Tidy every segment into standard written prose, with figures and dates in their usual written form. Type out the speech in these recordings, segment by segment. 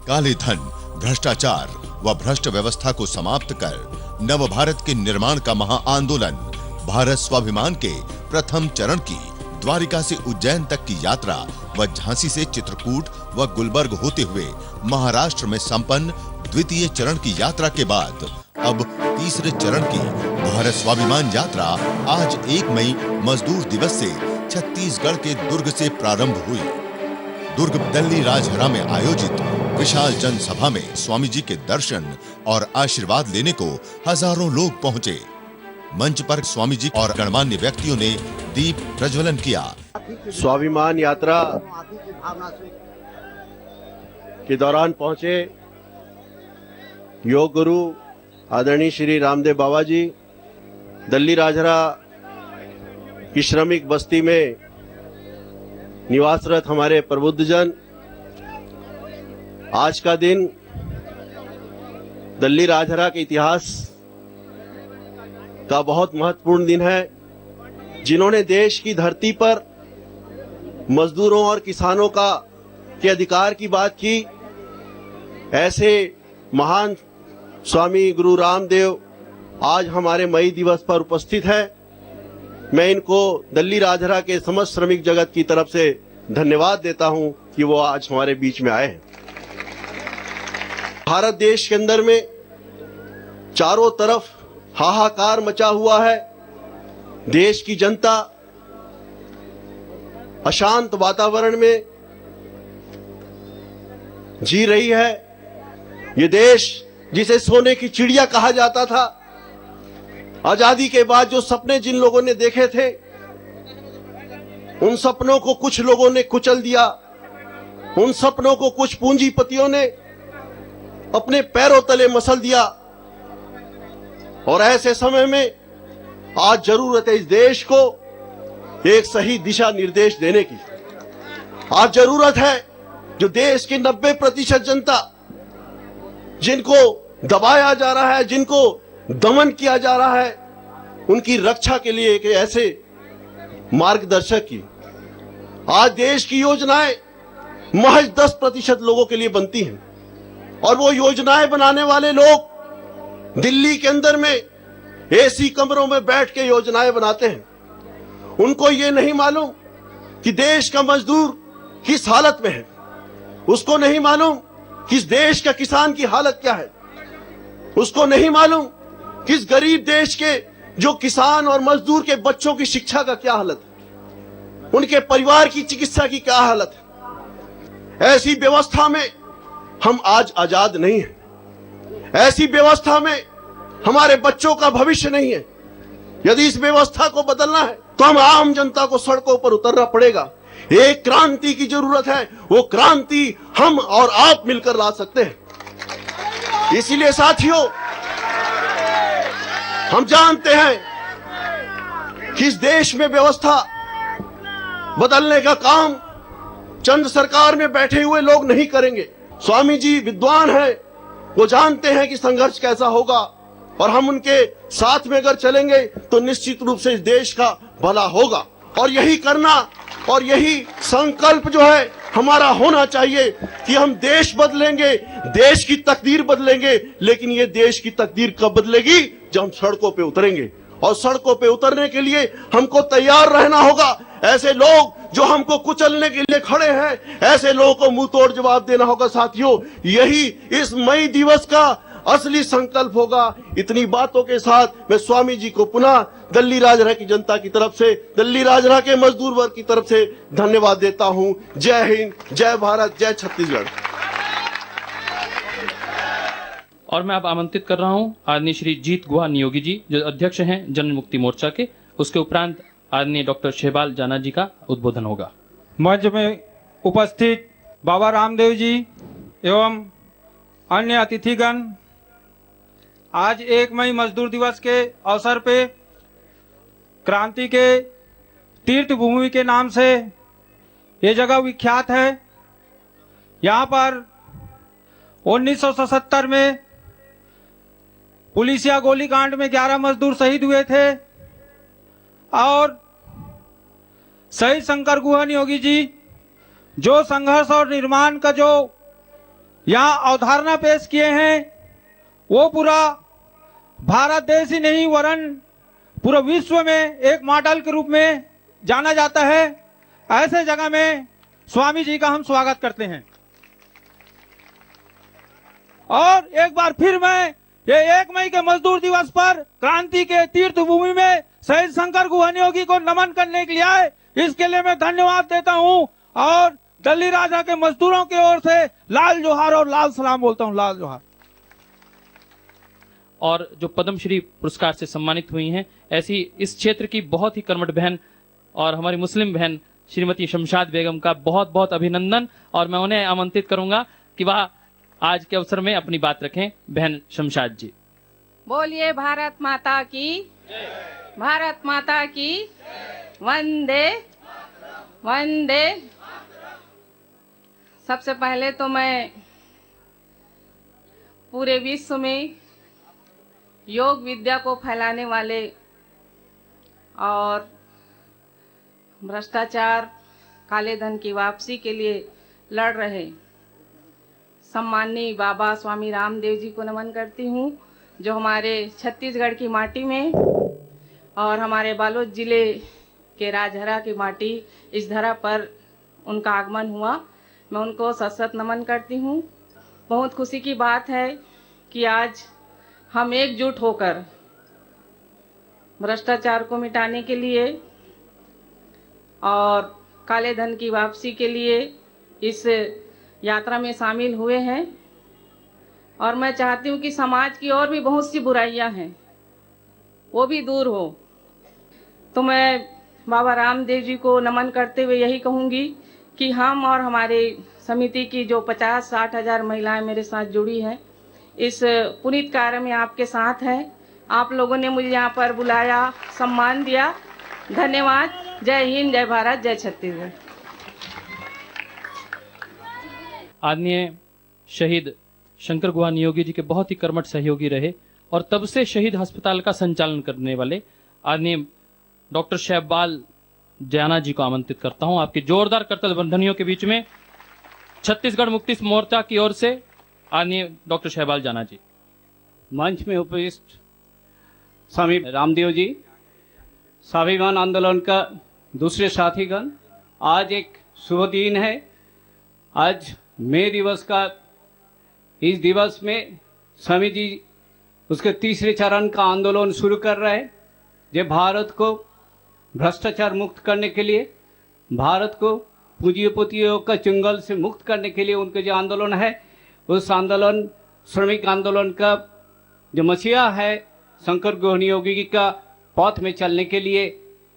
काले धन, भ्रष्टाचार व भ्रष्ट व्यवस्था को समाप्त कर नव भारत के निर्माण का महाआंदोलन भारत स्वाभिमान के प्रथम चरण की द्वारिका से उज्जैन तक की यात्रा व झांसी से चित्रकूट व गुलबर्ग होते हुए महाराष्ट्र में संपन्न द्वितीय चरण की यात्रा के बाद अब तीसरे चरण की भारत स्वाभिमान यात्रा आज 1 मई मजदूर दिवस से छत्तीसगढ़ के दुर्ग से प्रारंभ हुई। दुर्ग दल्ली राजहरा में आयोजित विशाल जनसभा में स्वामी जी के दर्शन और आशीर्वाद लेने को हजारों लोग पहुंचे। मंच पर स्वामी जी और गणमान्य व्यक्तियों ने दीप प्रज्वलन किया। स्वाभिमान यात्रा के दौरान पहुंचे योग गुरु आदरणीय श्री रामदेव बाबा जी दल्ली राजहरा की श्रमिक बस्ती में निवासरत हमारे प्रबुद्धजन, आज का दिन दल्ली राजहरा के इतिहास का बहुत महत्वपूर्ण दिन है। जिन्होंने देश की धरती पर मजदूरों और किसानों के अधिकार की बात की, ऐसे महान स्वामी गुरु रामदेव आज हमारे मई दिवस पर उपस्थित है। मैं इनको दल्ली राजहरा के समस्त श्रमिक जगत की तरफ से धन्यवाद देता हूं कि वो आज हमारे बीच में आए हैं। भारत देश के अंदर में चारों तरफ हाहाकार मचा हुआ है। देश की जनता अशांत वातावरण में जी रही है। ये देश जिसे सोने की चिड़िया कहा जाता था, आजादी के बाद जो सपने जिन लोगों ने देखे थे, उन सपनों को कुछ लोगों ने कुचल दिया। उन सपनों को कुछ पूंजीपतियों ने अपने पैरों तले मसल दिया। और ऐसे समय में आज जरूरत है इस देश को एक सही दिशा निर्देश देने की। आज जरूरत है जो देश की 90% जनता जिनको दबाया जा रहा है, जिनको दमन किया जा रहा है, उनकी रक्षा के लिए एक ऐसे मार्गदर्शक की। आज देश की योजनाएं महज 10% लोगों के लिए बनती हैं और वो योजनाएं बनाने वाले लोग दिल्ली के अंदर में एसी कमरों में बैठ के योजनाएं बनाते हैं। उनको ये नहीं मालूम कि देश का मजदूर किस हालत में है। उसको नहीं मालूम कि इस देश का किसान की हालत क्या है। उसको नहीं मालूम कि इस गरीब देश के जो किसान और मजदूर के बच्चों की शिक्षा का क्या हालत है, उनके परिवार की चिकित्सा की क्या हालत है। ऐसी व्यवस्था में हम आज आजाद नहीं हैं। ऐसी व्यवस्था में हमारे बच्चों का भविष्य नहीं है। यदि इस व्यवस्था को बदलना है तो हम आम जनता को सड़कों पर उतरना पड़ेगा। एक क्रांति की जरूरत है। वो क्रांति हम और आप मिलकर ला सकते हैं। इसीलिए साथियों, हम जानते हैं कि इस देश में व्यवस्था बदलने का काम चंद सरकार में बैठे हुए लोग नहीं करेंगे। स्वामी जी विद्वान हैं, वो जानते हैं कि संघर्ष कैसा होगा और हम उनके साथ में अगर चलेंगे तो निश्चित रूप से इस देश का भला होगा। और यही करना और यही संकल्प जो है हमारा होना चाहिए कि हम देश बदलेंगे, देश की तकदीर बदलेंगे। लेकिन ये देश की तकदीर कब बदलेगी? जब हम सड़कों पे उतरेंगे। और सड़कों पे उतरने के लिए हमको तैयार रहना होगा। ऐसे लोग जो हमको कुचलने के लिए खड़े हैं, ऐसे लोगों को मुंह तोड़ जवाब देना होगा। साथियों, यही इस मई दिवस का असली संकल्प होगा। इतनी बातों के साथ मैं स्वामी जी को पुनः दल्ली राजहरा की जनता की तरफ से, दल्ली राजहरा के मजदूर वर्ग की तरफ से धन्यवाद देता हूं। जय हिंद, जय भारत, जय छत्तीसगढ़। और मैं अब आमंत्रित कर रहा हूं आदरणीय श्री जीत गुहा नियोगी जी, जो अध्यक्ष हैं जन मुक्ति मोर्चा के। उसके उपरांत आदरणीय डॉक्टर शहबाल जाना जी का उद्बोधन होगा। मंच में उपस्थित बाबा रामदेव जी एवं अन्य अतिथिगण, आज 1 मई मजदूर दिवस के अवसर पे क्रांति के तीर्थ भूमि के नाम से ये जगह विख्यात है। यहाँ पर 1977 में पुलिसिया गोलीकांड में 11 मजदूर शहीद हुए थे और शहीद शंकर गुहा नियोगी जी जो संघर्ष और निर्माण का जो यहाँ अवधारणा पेश किए हैं, वो पूरा भारत देश ही नहीं वरन पूरे विश्व में एक मॉडल के रूप में जाना जाता है। ऐसे जगह में स्वामी जी का हम स्वागत करते हैं। और एक बार फिर मैं ये 1 मई के मजदूर दिवस पर क्रांति के तीर्थ भूमि में शहीद शंकर गुहा नियोगी को नमन करने के लिए आए, इसके लिए मैं धन्यवाद देता हूं और दिल्ली राजा के मजदूरों की ओर से लाल जोहार और लाल सलाम बोलता हूं। लाल जोहार। और जो पद्मश्री पुरस्कार से सम्मानित हुई हैं, ऐसी इस क्षेत्र की बहुत ही कर्मठ बहन और हमारी मुस्लिम बहन श्रीमती शमशाद बेगम का बहुत बहुत अभिनंदन। और मैं उन्हें आमंत्रित करूंगा कि वह आज के अवसर में अपनी बात रखें। बहन शमशाद जी। बोलिए भारत माता की, भारत माता की, वंदे वंदे। सबसे पहले तो मैं पूरे विश्व में योग विद्या को फैलाने वाले और भ्रष्टाचार, काले धन की वापसी के लिए लड़ रहे सम्माननीय बाबा स्वामी रामदेव जी को नमन करती हूँ, जो हमारे छत्तीसगढ़ की माटी में और हमारे बालोद जिले के राजहरा की माटी इस धरा पर उनका आगमन हुआ। मैं उनको सत नमन करती हूँ। बहुत खुशी की बात है कि आज हम एकजुट होकर भ्रष्टाचार को मिटाने के लिए और काले धन की वापसी के लिए इस यात्रा में शामिल हुए हैं। और मैं चाहती हूँ कि समाज की और भी बहुत सी बुराइयां हैं, वो भी दूर हो। तो मैं बाबा रामदेव जी को नमन करते हुए यही कहूँगी कि हम और हमारे समिति की जो 50-60 हज़ार महिलाएं मेरे साथ जुड़ी हैं, इस पुनीत कार्य में आपके साथ हैं। आप लोगों ने मुझे यहाँ पर बुलाया, सम्मान दिया, धन्यवाद। जय हिंद, जय भारत, जय छत्तीसगढ़। आदरणीय शहीद शंकर गुहा नियोगी जी के बहुत ही कर्मठ सहयोगी रहे और तब से शहीद अस्पताल का संचालन करने वाले आदरणीय डॉक्टर शहबाल जाना जी को आमंत्रित करता हूं। आपके जोरदार करतल बंधनियों के बीच में छत्तीसगढ़ मुक्ति मोर्चा की ओर से आदरणीय डॉक्टर शहबाल जाना जी। मंच में उपस्थित स्वामी रामदेव जी, स्वाभिमान आंदोलन का दूसरे साथीगण, आज एक शुभ दिन है। आज मई दिवस का इस दिवस में स्वामी जी उसके तीसरे चरण का आंदोलन शुरू कर रहे हैं, जो भारत को भ्रष्टाचार मुक्त करने के लिए, भारत को पूंजीपतियों का चंगुल से मुक्त करने के लिए उनका जो आंदोलन है, उस आंदोलन श्रमिक आंदोलन का जो मसीहा है शंकर गुहा नियोगी का पथ में चलने के लिए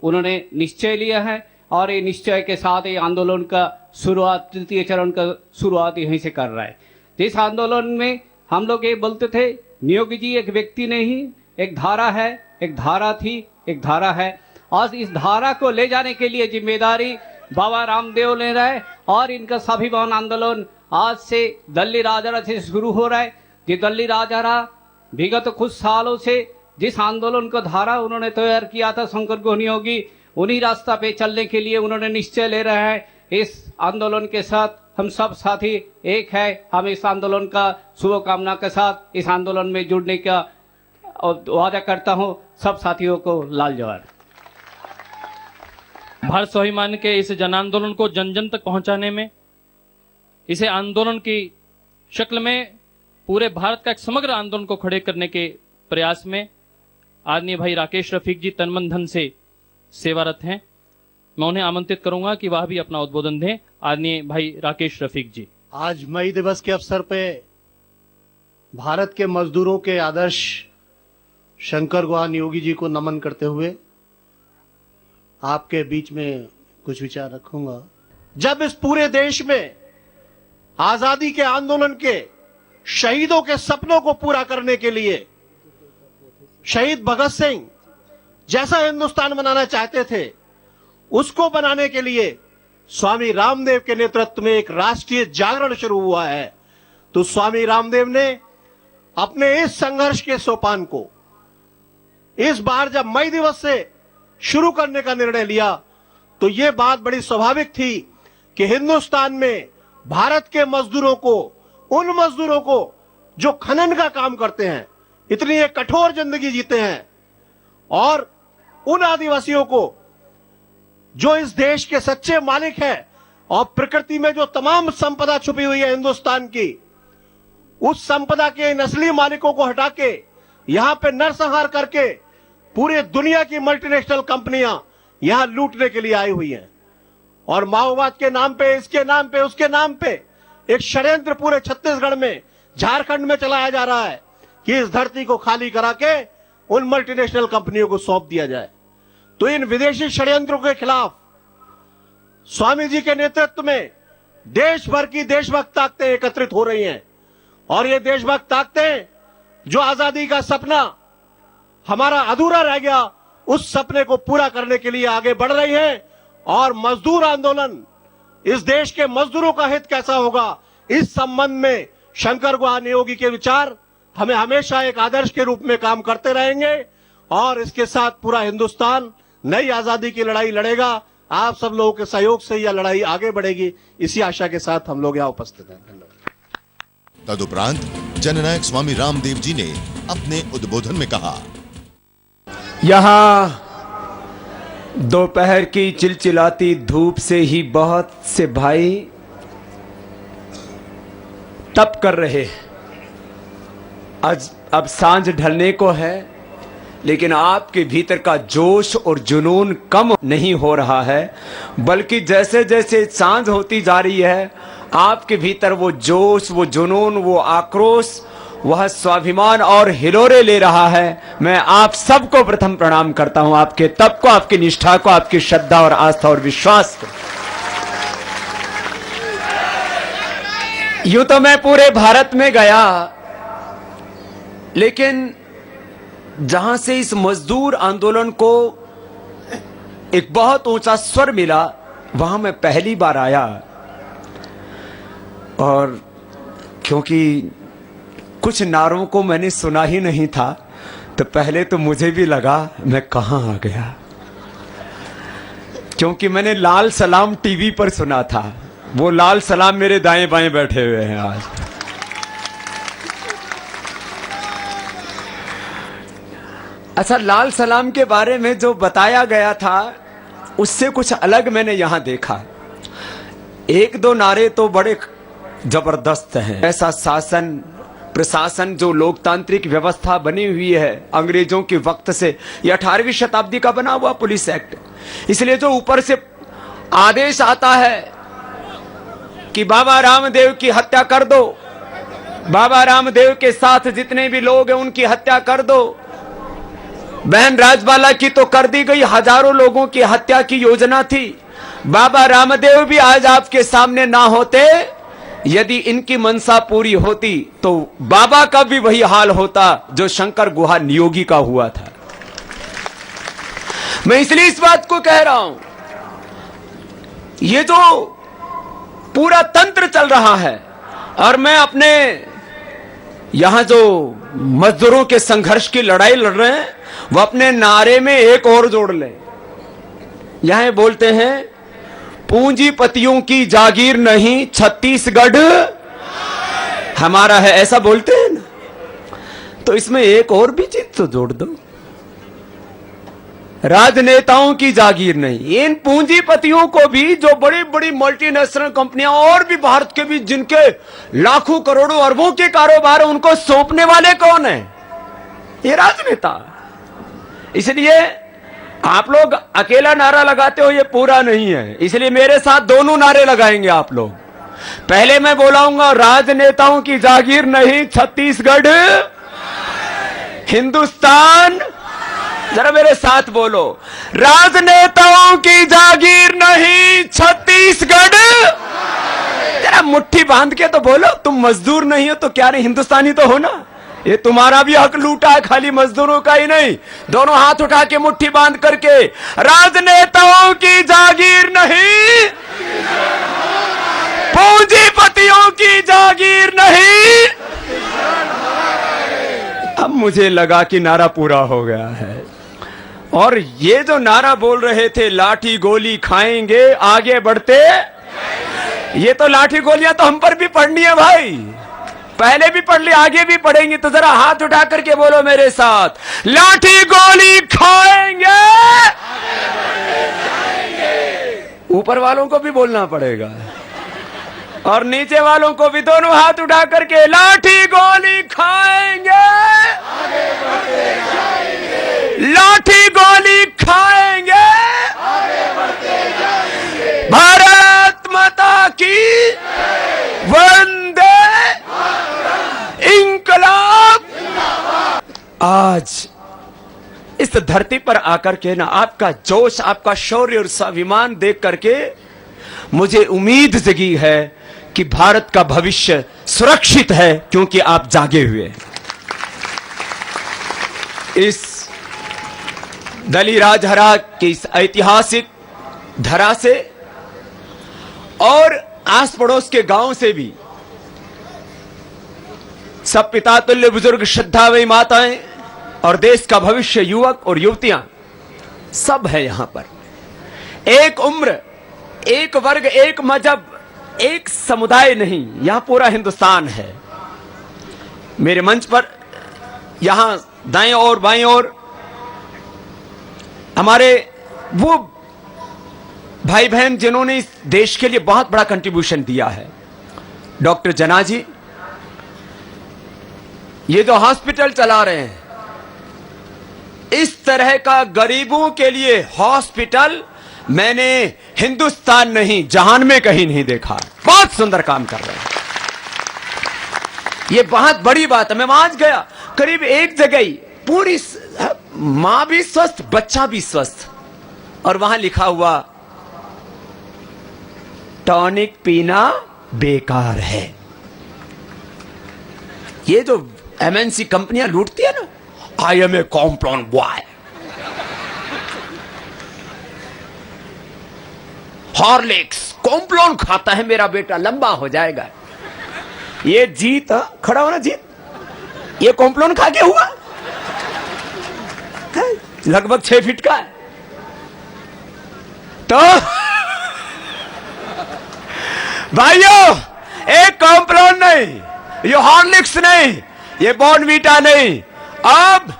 उन्होंने निश्चय लिया है। और ये निश्चय के साथ ये आंदोलन का शुरुआत, तृतीय चरण का शुरुआत यहीं से कर रहा है। इस आंदोलन में हम लोग ये बोलते थे, नियोगी जी एक व्यक्ति नहीं, एक धारा है, एक धारा थी, एक धारा है। आज इस धारा को ले जाने के लिए जिम्मेदारी बाबा रामदेव ले रहे और इनका स्वाभिमान आंदोलन आज से दिल्ली राजहरा से शुरू हो रहा है। ये दिल्ली राजहरा विगत कुछ सालों से जिस आंदोलन को धारा उन्होंने तैयार किया था शंकर गुहा नियोगी, उन्हीं रास्ता पे चलने के लिए उन्होंने निश्चय ले रहे हैं। इस आंदोलन के साथ हम सब साथी एक है। हम इस आंदोलन का शुभकामना के साथ इस आंदोलन में जुड़ने का वादा करता हूं। सब साथियों को लाल जोहार। भारत स्वाभिमान के इस जन आंदोलन को जन जन तक पहुंचाने में, इसे आंदोलन की शक्ल में पूरे भारत का एक समग्र आंदोलन को खड़े करने के प्रयास में आदरणीय भाई राकेश रफीक जी तन मन धन से सेवारत हैं। मैं उन्हें आमंत्रित करूंगा कि वह भी अपना उद्बोधन दें। आदरणीय भाई राकेश रफीक जी। आज मई दिवस के अवसर पे भारत के मजदूरों के आदर्श शंकर गुहा नियोगी जी को नमन करते हुए आपके बीच में कुछ विचार रखूंगा। जब इस पूरे देश में आजादी के आंदोलन के शहीदों के सपनों को पूरा करने के लिए शहीद भगत सिंह जैसा हिंदुस्तान बनाना चाहते थे, उसको बनाने के लिए स्वामी रामदेव के नेतृत्व में एक राष्ट्रीय जागरण शुरू हुआ है। तो स्वामी रामदेव ने अपने इस संघर्ष के सोपान को इस बार जब मई दिवस से शुरू करने का निर्णय लिया, तो यह बात बड़ी स्वाभाविक थी कि हिंदुस्तान में भारत के मजदूरों को उन मजदूरों को जो खनन का काम करते हैं, इतनी एक कठोर जिंदगी जीते हैं, और उन आदिवासियों को जो इस देश के सच्चे मालिक हैं और प्रकृति में जो तमाम संपदा छुपी हुई है हिंदुस्तान की, उस संपदा के इन असली मालिकों को हटा के यहां पे नरसंहार करके पूरे दुनिया की मल्टीनेशनल कंपनियां यहां लूटने के लिए आई हुई हैं। और माओवाद के नाम पे, इसके नाम पे, उसके नाम पे एक षड्यंत्र पूरे छत्तीसगढ़ में, झारखंड में चलाया जा रहा है कि इस धरती को खाली करा के उन मल्टीनेशनल कंपनियों को सौंप दिया जाए। तो इन विदेशी षड्यंत्रों के खिलाफ स्वामी जी के नेतृत्व में देश भर की देशभक्त ताकतें एकत्रित हो रही हैं, और ये देशभक्त ताकतें जो आजादी का सपना हमारा अधूरा रह गया, उस सपने को पूरा करने के लिए आगे बढ़ रही हैं। और मजदूर आंदोलन, इस देश के मजदूरों का हित कैसा होगा, इस संबंध में शंकर गुहा नियोगी के विचार हमें हमेशा एक आदर्श के रूप में काम करते रहेंगे, और इसके साथ पूरा हिंदुस्तान नई आजादी की लड़ाई लड़ेगा। आप सब लोगों के सहयोग से यह लड़ाई आगे बढ़ेगी, इसी आशा के साथ हम लोग यहाँ उपस्थित हैं। धन्यवाद। तदुपरांत जननायक स्वामी रामदेव जी ने अपने उद्बोधन में कहा, यहाँ दोपहर की चिलचिलाती धूप से ही बहुत से भाई तप कर रहे हैं। अब सांझ ढलने को है, लेकिन आपके भीतर का जोश और जुनून कम नहीं हो रहा है, बल्कि जैसे जैसे सांझ होती जा रही है, आपके भीतर वो जोश, वो जुनून, वो आक्रोश, वह स्वाभिमान और हिलोरे ले रहा है। मैं आप सबको प्रथम प्रणाम करता हूं, आपके तप को, आपकी निष्ठा को, आपकी श्रद्धा और आस्था और विश्वास को। यूं तो मैं पूरे भारत में गया, लेकिन जहां से इस मजदूर आंदोलन को एक बहुत ऊंचा स्वर मिला, वहां मैं पहली बार आया। और क्योंकि कुछ नारों को मैंने सुना ही नहीं था, तो पहले तो मुझे भी लगा मैं कहां आ गया, क्योंकि मैंने लाल सलाम टीवी पर सुना था। वो लाल सलाम मेरे दाएं बाएं बैठे हुए हैं आज। अच्छा, लाल सलाम के बारे में जो बताया गया था, उससे कुछ अलग मैंने यहां देखा। एक दो नारे तो बड़े जबरदस्त हैं। ऐसा शासन प्रशासन जो लोकतांत्रिक व्यवस्था बनी हुई है अंग्रेजों के वक्त से, यह 18वीं शताब्दी का बना हुआ पुलिस एक्ट, इसलिए जो ऊपर से आदेश आता है कि बाबा रामदेव की हत्या कर दो, बाबा रामदेव के साथ जितने भी लोग हैं उनकी हत्या कर दो। बहन राजबाला की तो कर दी गई, हजारों लोगों की हत्या की योजना थी। बाबा रामदेव भी आज आपके सामने ना होते, यदि इनकी मनसा पूरी होती तो बाबा का भी वही हाल होता जो शंकर गुहा नियोगी का हुआ था। मैं इसलिए इस बात को कह रहा हूं, ये जो पूरा तंत्र चल रहा है, और मैं अपने यहां जो मजदूरों के संघर्ष की लड़ाई लड़ रहे हैं, वो अपने नारे में एक और जोड़ ले। यहां बोलते हैं, पूंजीपतियों की जागीर नहीं, छत्तीसगढ़ हमारा है, ऐसा बोलते हैं ना। तो इसमें एक और भी चीज तो जोड़ दो, राजनेताओं की जागीर नहीं। इन पूंजीपतियों को भी, जो बड़ी बड़ी मल्टीनेशनल कंपनियां और भी भारत के भी जिनके लाखों करोड़ों अरबों के कारोबार, उनको सौंपने वाले कौन है? ये राजनेता। इसलिए आप लोग अकेला नारा लगाते हो, ये पूरा नहीं है, इसलिए मेरे साथ दोनों नारे लगाएंगे आप लोग। पहले मैं बोलाऊंगा, राजनेताओं की जागीर नहीं, छत्तीसगढ़ हिंदुस्तान। जरा मेरे साथ बोलो, राजनेताओं की जागीर नहीं, छत्तीसगढ़। जरा मुट्ठी बांध के तो बोलो, तुम मजदूर नहीं हो तो क्या नहीं, हिंदुस्तानी तो हो ना। ये तुम्हारा भी हक लूटा है, खाली मजदूरों का ही नहीं। दोनों हाथ उठा के मुट्ठी बांध करके, राजनेताओं की जागीर नहीं, पूंजीपतियों की जागीर नहीं। अब मुझे लगा कि नारा पूरा हो गया है। और ये जो नारा बोल रहे थे, लाठी गोली खाएंगे आगे बढ़ते, ये तो लाठी गोलियां तो हम पर भी पड़नी है भाई। पहले भी पढ़ लिया, आगे भी पढ़ेंगे, तो जरा हाथ उठा करके बोलो मेरे साथ, लाठी गोली खाएंगे। ऊपर वालों को भी बोलना पड़ेगा और नीचे वालों को भी, दोनों हाथ उठा करके, लाठी गोली खाएंगे, लाठी गोली खाएंगे, भारत माता की वंदे इंकलाब। आज इस धरती पर आकर के ना आपका जोश, आपका शौर्य और स्वाभिमान देख करके मुझे उम्मीद जगी है कि भारत का भविष्य सुरक्षित है, क्योंकि आप जागे हुए हैं। इस दली राजहरा की इस ऐतिहासिक धरा से और आस पड़ोस के गांव से भी सब पिता तुल्य बुजुर्ग, श्रद्धामयी माताएं और देश का भविष्य युवक और युवतियां सब है यहां पर। एक उम्र, एक वर्ग, एक मजहब, एक समुदाय नहीं, यहां पूरा हिंदुस्तान है। मेरे मंच पर यहां दाएं और बाएं और हमारे वो भाई बहन जिन्होंने इस देश के लिए बहुत बड़ा कंट्रीब्यूशन दिया है। डॉक्टर जना जी, ये जो हॉस्पिटल चला रहे हैं, इस तरह का गरीबों के लिए हॉस्पिटल मैंने हिंदुस्तान नहीं, जहान में कहीं नहीं देखा। बहुत सुंदर काम कर रहे हैं, ये बहुत बड़ी बात है। मैं वहां गया, करीब एक जगह ही पूरी मां भी स्वस्थ, बच्चा भी स्वस्थ, और वहां लिखा हुआ टॉनिक पीना बेकार है। ये जो एमएनसी कंपनियां लूटती है ना, I am a Complan boy, Horlicks Complan खाता है मेरा बेटा, लंबा हो जाएगा। ये जीत, खड़ा होना जीत, ये कॉम्प्लॉन खा के हुआ, लगभग 6 फीट का है। तो भाइयों, एक कॉम्प्लॉन नहीं, ये हॉर्लिक्स नहीं, ये बॉर्नवीटा नहीं, अब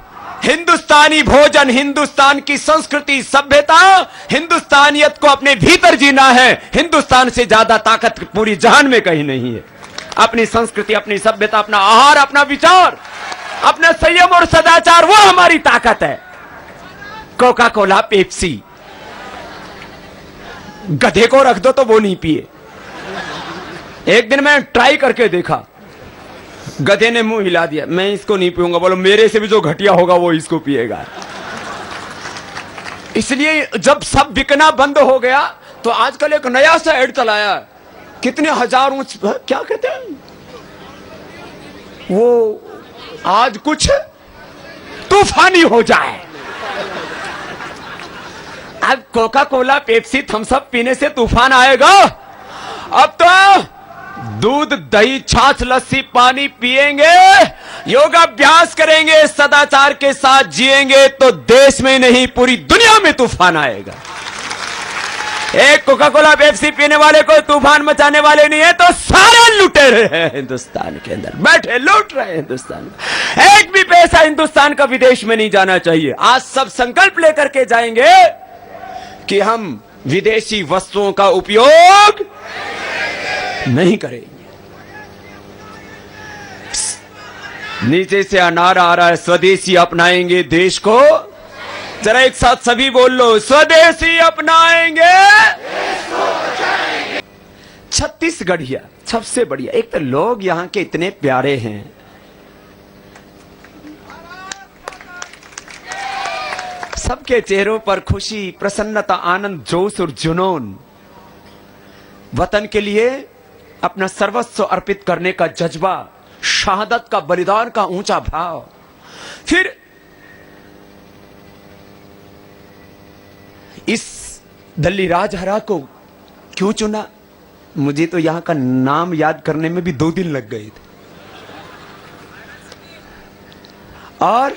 हिंदुस्तानी भोजन, हिंदुस्तान की संस्कृति, सभ्यता, हिंदुस्तानियत को अपने भीतर जीना है। हिंदुस्तान से ज्यादा ताकत पूरी जहान में कहीं नहीं है। अपनी संस्कृति, अपनी सभ्यता, अपना आहार, अपना विचार, अपना संयम और सदाचार, वो हमारी ताकत है। कोका कोला, पेप्सी, गधे को रख दो तो वो नहीं पिए। एक दिन मैं ट्राई करके देखा, गधे ने मुंह हिला दिया, मैं इसको नहीं पीऊंगा। बोलो मेरे से भी जो घटिया होगा वो इसको पिएगा। इसलिए जब सब बिकना बंद हो गया तो आजकल एक नया सा एड चलाया, कितने हजारों, क्या कहते हैं वो, आज कुछ तूफानी हो जाए। अब Coca Cola, Pepsi, Thums Up पीने से तूफान आएगा? अब तो दूध, दही, छाछ, लस्सी, पानी पिएंगे, योगाभ्यास करेंगे, सदाचार के साथ जिएंगे तो देश में नहीं पूरी दुनिया में तूफान आएगा। एक कोका कोला, पेप्सी पीने वाले को तूफान मचाने वाले नहीं है तो सारे लुटेरे हैं हिंदुस्तान के अंदर बैठे, लूट रहे हैं हिंदुस्तान। एक भी पैसा हिंदुस्तान का विदेश में नहीं जाना चाहिए। आज सब संकल्प लेकर के जाएंगे कि हम विदेशी वस्तुओं का उपयोग नहीं करेंगे। नीचे से नारा आ रहा है, स्वदेशी अपनाएंगे देश को। जरा एक साथ सभी बोल लो, स्वदेशी अपनाएंगे देश को बचाएंगे। छत्तीसगढ़िया सबसे बढ़िया। एक तो लोग यहां के इतने प्यारे हैं, सबके चेहरों पर खुशी, प्रसन्नता, आनंद, जोश और जुनून। वतन के लिए अपना सर्वस्व अर्पित करने का जज्बा, शहादत का, बलिदान का ऊंचा भाव। फिर इस दली राजहरा को क्यों चुना? मुझे तो यहां का नाम याद करने में भी 2 दिन लग गए थे। और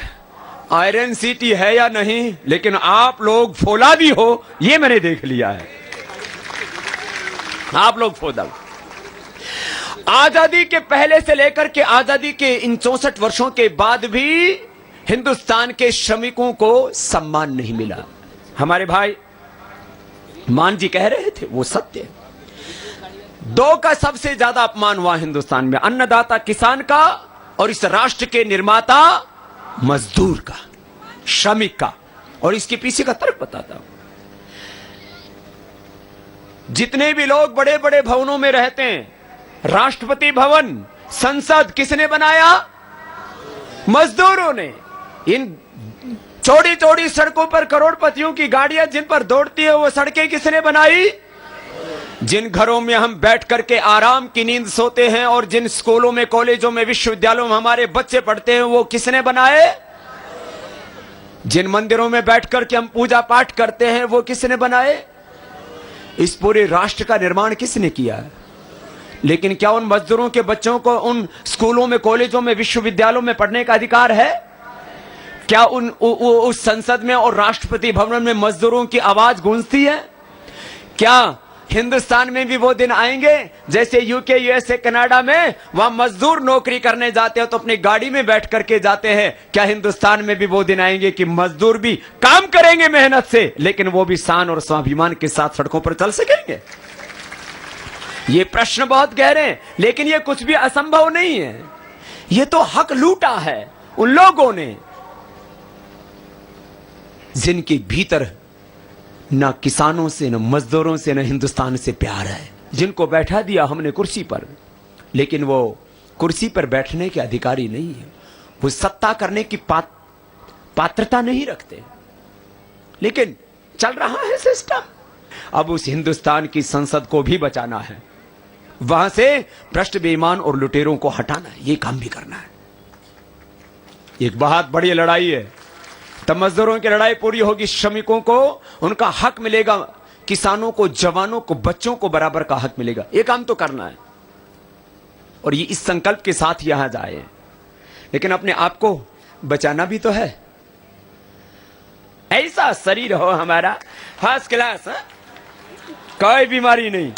आयरन सिटी है या नहीं, लेकिन आप लोग फौलादी हो ये मैंने देख लिया है। आप लोग फौलादी। आजादी के पहले से लेकर के आजादी के इन 64 वर्षों के बाद भी हिंदुस्तान के श्रमिकों को सम्मान नहीं मिला। हमारे भाई मान जी कह रहे थे, वो सत्य है। दो का सबसे ज्यादा अपमान हुआ हिंदुस्तान में, अन्नदाता किसान का और इस राष्ट्र के निर्माता मजदूर का, श्रमिक का। और इसके पीछे का तर्क बताता हूं। जितने भी लोग बड़े बड़े भवनों में रहते हैं, राष्ट्रपति भवन, संसद किसने बनाया? मजदूरों ने। इन चौड़ी चौड़ी सड़कों पर करोड़पतियों की गाड़ियां जिन पर दौड़ती है, वो सड़कें किसने बनाई? जिन घरों में हम बैठ करके आराम की नींद सोते हैं और जिन स्कूलों में, कॉलेजों में, विश्वविद्यालयों में हमारे बच्चे पढ़ते हैं, वो किसने बनाए? जिन मंदिरों में बैठ करके हम पूजा पाठ करते हैं, वो किसने बनाए? इस पूरे राष्ट्र का निर्माण किसने किया? लेकिन क्या उन मजदूरों के बच्चों को उन स्कूलों में, कॉलेजों में, विश्वविद्यालयों में पढ़ने का अधिकार है? क्या उस संसद में और राष्ट्रपति भवन में मजदूरों की आवाज गूंजती है? क्या हिंदुस्तान में भी वो दिन आएंगे जैसे यूके, यूएसए, कनाडा में वहां मजदूर नौकरी करने जाते हैं तो अपनी गाड़ी में बैठ करके जाते हैं? क्या हिंदुस्तान में भी वो दिन आएंगे कि मजदूर भी काम करेंगे मेहनत से, लेकिन वो भी शान और स्वाभिमान के साथ सड़कों पर चल सकेंगे? ये प्रश्न बहुत गहरे हैं, लेकिन ये कुछ भी असंभव नहीं है। ये तो हक लूटा है उन लोगों ने जिनके भीतर न किसानों से, न मजदूरों से, न हिंदुस्तान से प्यार है। जिनको बैठा दिया हमने कुर्सी पर, लेकिन वो कुर्सी पर बैठने के अधिकारी नहीं है। वो सत्ता करने की पात्रता नहीं रखते, लेकिन चल रहा है सिस्टम। अब उस हिंदुस्तान की संसद को भी बचाना है, वहां से भ्रष्ट, बेईमान और लुटेरों को हटाना है। ये काम भी करना है। एक बहुत बड़ी लड़ाई है। तब मजदूरों की लड़ाई पूरी होगी, श्रमिकों को उनका हक मिलेगा, किसानों को, जवानों को, बच्चों को बराबर का हक मिलेगा। ये काम तो करना है और ये इस संकल्प के साथ यहां जाए। लेकिन अपने आप को बचाना भी तो है। ऐसा शरीर हो हमारा फर्स्ट क्लास, कोई बीमारी नहीं,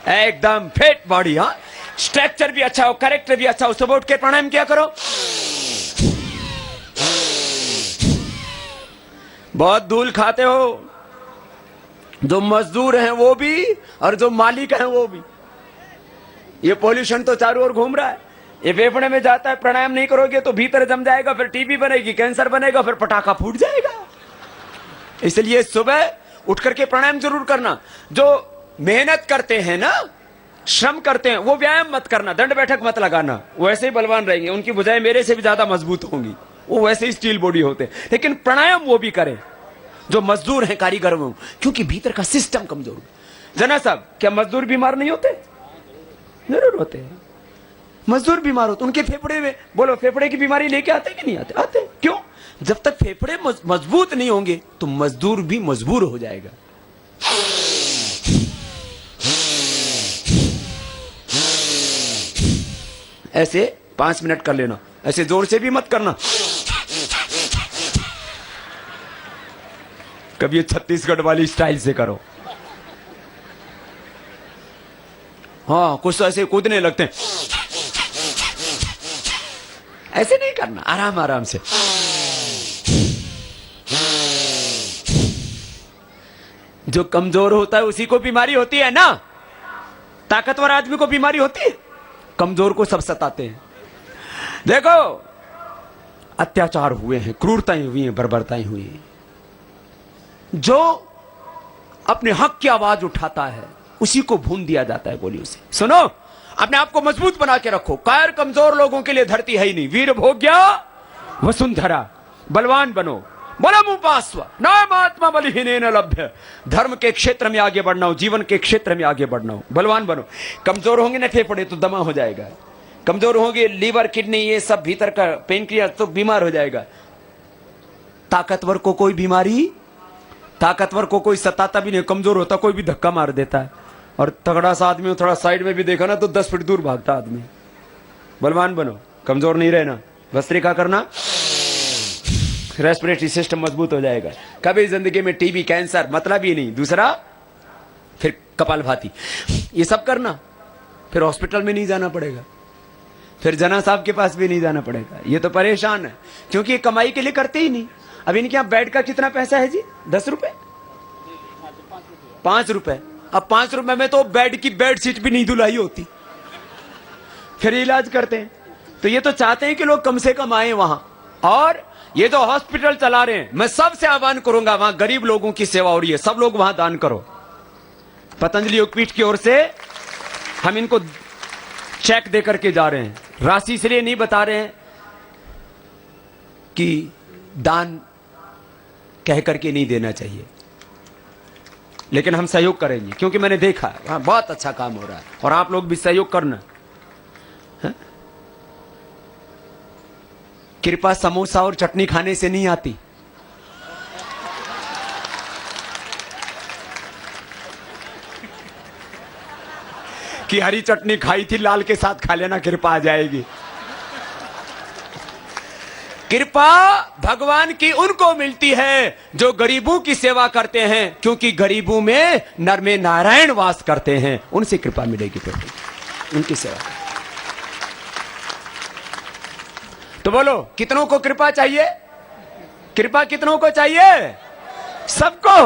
एकदम फिट बॉडी, हाँ, स्ट्रक्चर भी अच्छा हो, कैरेक्टर भी अच्छा हो। सुबह उठ के प्राणायाम किया करो। बहुत धूल खाते हो, जो मजदूर हैं वो भी और जो मालिक हैं वो भी। ये पॉल्यूशन तो चारों ओर घूम रहा है। ये फेफड़े में जाता है, प्राणायाम नहीं करोगे तो भीतर जम जाएगा, फिर टीबी बनेगी, कैंसर बनेगा, फिर पटाखा फूट जाएगा। इसलिए सुबह उठ करके प्राणायाम जरूर करना। जो मेहनत करते हैं ना, श्रम करते हैं, वो व्यायाम मत करना, दंड बैठक मत लगाना, वो ऐसे ही बलवान रहेंगे। उनकी भुजाएं मेरे से भी ज्यादा मजबूत होंगी, वो वैसे ही स्टील बॉडी होते हैं। लेकिन प्राणायाम वो भी करें जो मजदूर हैं, कारीगर में, क्योंकि भीतर का सिस्टम कमजोर है। जना साहब, क्या मजदूर बीमार नहीं होते? जरूर होते हैं। मजदूर बीमार होते, उनके फेफड़े में, बोलो, फेफड़े की बीमारी लेके आते कि नहीं आते? आते। क्यों? जब तक फेफड़े मजबूत नहीं होंगे तो मजदूर भी मजबूर हो जाएगा। ऐसे 5 मिनट कर लेना, ऐसे जोर से भी मत करना। कभी छत्तीसगढ़ वाली स्टाइल से करो। हाँ, कुछ तो ऐसे कूदने लगते हैं, ऐसे नहीं करना, आराम आराम से। जो कमजोर होता है उसी को बीमारी होती है ना। ताकतवर आदमी को बीमारी होती है, कमजोर को सब सताते हैं। देखो, अत्याचार हुए हैं, क्रूरताएं हुई हैं, बर्बरताएं हुई हैं। जो अपने हक की आवाज उठाता है उसी को भून दिया जाता है गोलियों से। सुनो, अपने आप को मजबूत बना के रखो। कायर कमजोर लोगों के लिए धरती है ही नहीं। वीर भोग्या वसुंधरा, बलवान बनो, बलम उपास्व नाम आत्मा बलिहीनेन लभ्य। धर्म के क्षेत्र में आगे बढ़ना हो, जीवन के क्षेत्र में आगे बढ़ना हो, बलवान बनो। कमजोर होंगे ना फेफड़े तो दमा हो जाएगा, कमजोर होंगे लीवर, किडनी, ये सब भीतर का पेनक्रियास तो बीमार हो जाएगा। ताकतवर को कोई बीमारी, ताकतवर को कोई सताता भी नहीं, कमजोर होता कोई भी धक्का मार देता है। और तगड़ा सा आदमी थोड़ा साइड में भी देखा ना तो 10 फीट दूर भागता आदमी। बलवान बनो, कमजोर नहीं रहना। भस्त्रिका करना, रेस्पिरेटरी सिस्टम मजबूत हो जाएगा। कभी जिंदगी में टीबी, कैंसर मतलब ही नहीं। दूसरा, फिर कपालभाति, ये सब करना। फिर हॉस्पिटल में नहीं जाना पड़ेगा, फिर जना साहब के पास भी नहीं जाना पड़ेगा। ये तो परेशान है क्योंकि ये कमाई के लिए करते ही नहीं। अब इनके यहाँ बेड का कितना पैसा है जी? 10 रुपए, 5 रुपए। अब 5 रुपए में तो बेड की बेडशीट भी नहीं धुलाई होती, फिर इलाज करते हैं। तो ये तो चाहते हैं कि लोग कम से कम आए वहां। और ये जो हॉस्पिटल चला रहे हैं, मैं सबसे आह्वान करूंगा, वहां गरीब लोगों की सेवा हो रही है, सब लोग वहां दान करो। पतंजलि योगपीठ की ओर से हम इनको चेक दे करके जा रहे हैं। राशि इसलिए नहीं बता रहे हैं कि दान कह करके नहीं देना चाहिए, लेकिन हम सहयोग करेंगे क्योंकि मैंने देखा है वहां बहुत अच्छा काम हो रहा है और आप लोग भी सहयोग करना। है? कृपा समोसा और चटनी खाने से नहीं आती। कि हरी चटनी खाई थी, लाल के साथ खा लेना, कृपा आ जाएगी। कृपा भगवान की उनको मिलती है जो गरीबों की सेवा करते हैं, क्योंकि गरीबों में नर में नारायण वास करते हैं, उनसे कृपा मिलेगी प्रभु, उनकी सेवा। तो बोलो कितनों को कृपा चाहिए? कृपा कितनों को चाहिए? सबको।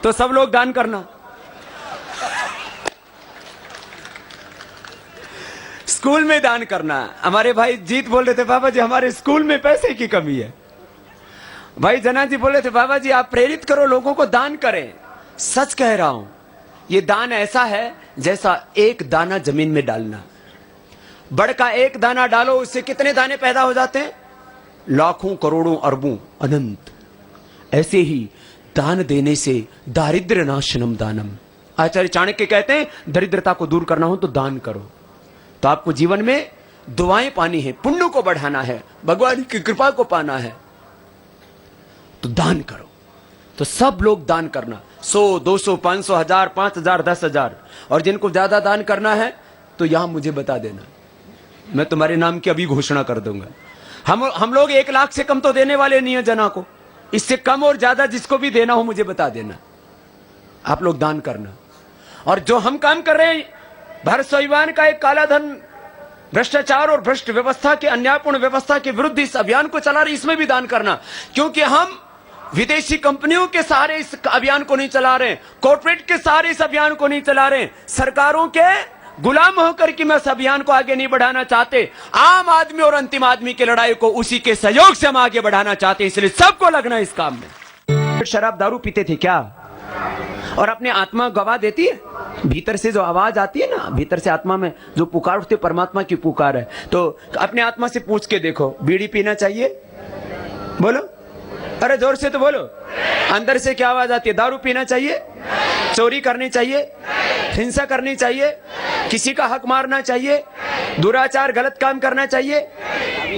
तो सब लोग दान करना। स्कूल में दान करना। हमारे भाई जीत बोल रहे थे बाबा जी हमारे स्कूल में पैसे की कमी है। भाई जना जी बोल रहे थे बाबा जी आप प्रेरित करो लोगों को दान करें। सच कह रहा हूं, ये दान ऐसा है जैसा एक दाना जमीन में डालना। बड़ का एक दाना डालो, उससे कितने दाने पैदा हो जाते हैं? लाखों, करोड़ों, अरबों, अनंत। ऐसे ही दान देने से दारिद्र्य नाशनम दानम। आचार्य चाणक्य कहते हैं दरिद्रता को दूर करना हो तो दान करो। तो आपको जीवन में दुआएं पानी है, पुण्य को बढ़ाना है, भगवान की कृपा को पाना है, तो दान करो। तो सब लोग दान करना, 100, 200, 500, 1000, 5000, 10,000। और जिनको ज्यादा दान करना है तो यहां मुझे बता देना, मैं तुम्हारे नाम की अभी घोषणा कर दूंगा। हम लोग 1 लाख से कम तो देने वाले नहीं है जना को। इससे कम और ज्यादा जिसको भी देना हो मुझे बता देना, आप लोग दान करना। और जो हम काम कर रहे हैं, भारत स्वाभिमान का एक काला धन, भ्रष्टाचार और भ्रष्ट व्यवस्था के, अन्यायपूर्ण व्यवस्था के विरुद्ध इस अभियान को चला रहे, इसमें भी दान करना। क्योंकि हम विदेशी कंपनियों के सहारे इस अभियान को नहीं चला रहे, कॉर्पोरेट के सहारे इस अभियान को नहीं चला रहे, सरकारों के गुलाम होकर के मैं इस अभियान को आगे नहीं बढ़ाना चाहते। आम आदमी और अंतिम आदमी की लड़ाई को उसी के सहयोग से हम आगे बढ़ाना चाहते हैं, इसलिए सबको लगना इस काम में। शराब दारू पीते थे क्या? और अपने आत्मा गवा देती है। भीतर से जो आवाज आती है ना, भीतर से आत्मा में जो पुकार उठती है, परमात्मा की पुकार है। तो अपने आत्मा से पूछ के देखो, बीड़ी पीना चाहिए? बोलो, अरे जोर से तो बोलो। अंदर से क्या आवाज आती है? दारू पीना चाहिए? चोरी करनी चाहिए? हिंसा करनी चाहिए? किसी का हक मारना चाहिए? दुराचार, गलत काम करना चाहिए?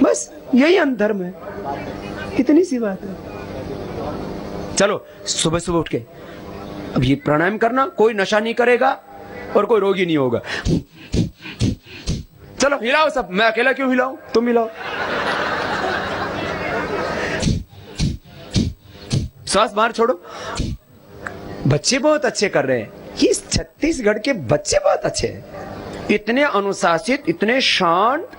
बस यही अंदर में, कितनी सी बात है। चलो सुबह सुबह उठ के अब ये प्राणायाम करना, कोई नशा नहीं करेगा और कोई रोगी नहीं होगा। चलो हिलाओ सब, मैं अकेला क्यों हिलाऊं, तुम हिलाओ। श्वास बाहर छोड़ो। बच्चे बहुत अच्छे कर रहे हैं, ये छत्तीसगढ़ के बच्चे बहुत अच्छे हैं, इतने अनुशासित, इतने शांत,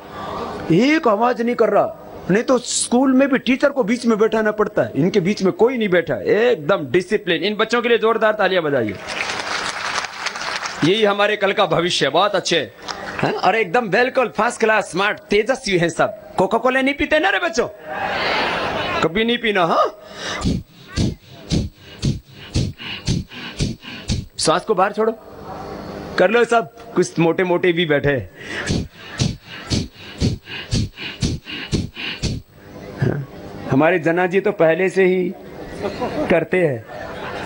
एक आवाज नहीं कर रहा। नहीं तो स्कूल में भी टीचर को बीच में बैठाना पड़ता है, इनके बीच में कोई नहीं बैठा, एकदम डिसिप्लिन। इन बच्चों के लिए जोरदार तालियां बजाइए। यही हमारे कल का भविष्य, बहुत अच्छे हैं और एकदम बिल्कुल फर्स्ट क्लास, स्मार्ट, तेजस्वी हैं सब। कोका कोला नहीं पीते ना रे बच्चों, कभी नहीं पीना। हाँ, सांस को बाहर छोड़ो, कर लो सब, कुछ मोटे मोटे भी बैठे। हमारे जना जी तो पहले से ही करते हैं,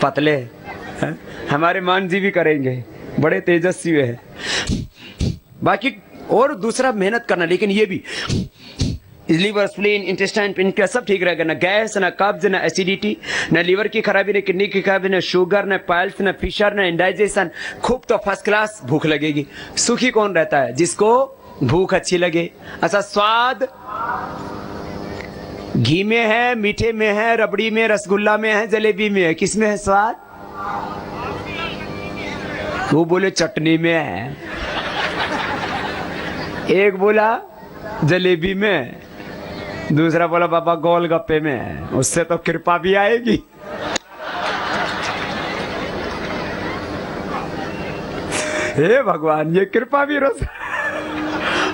पतले हैं। हमारे मान जी भी करेंगे, बड़े तेजस्वी है। बाकी और दूसरा मेहनत करना, लेकिन ये भी लीवर, स्प्लीन, इंटेस्टाइन, पेनक्रियास सब ठीक रहेगा। ना गैस, ना कब्ज, ना एसिडिटी, ना लीवर की खराबी, ना किडनी की खराबी, ना शुगर, ना पाइल्स, ना फिशर, ना इंडाइजेशन। खूब तो फर्स्ट क्लास भूख लगेगी। सुखी कौन रहता है? जिसको भूख अच्छी लगे। अच्छा, स्वाद घी में है, मीठे में है, रबड़ी में, रसगुल्ला में है, जलेबी में है, किस में है स्वाद? वो बोले चटनी में है। एक बोला जलेबी में, दूसरा बोला बाबा गोलगप्पे में। उससे तो कृपा भी आएगी। हे भगवान, ये कृपा भी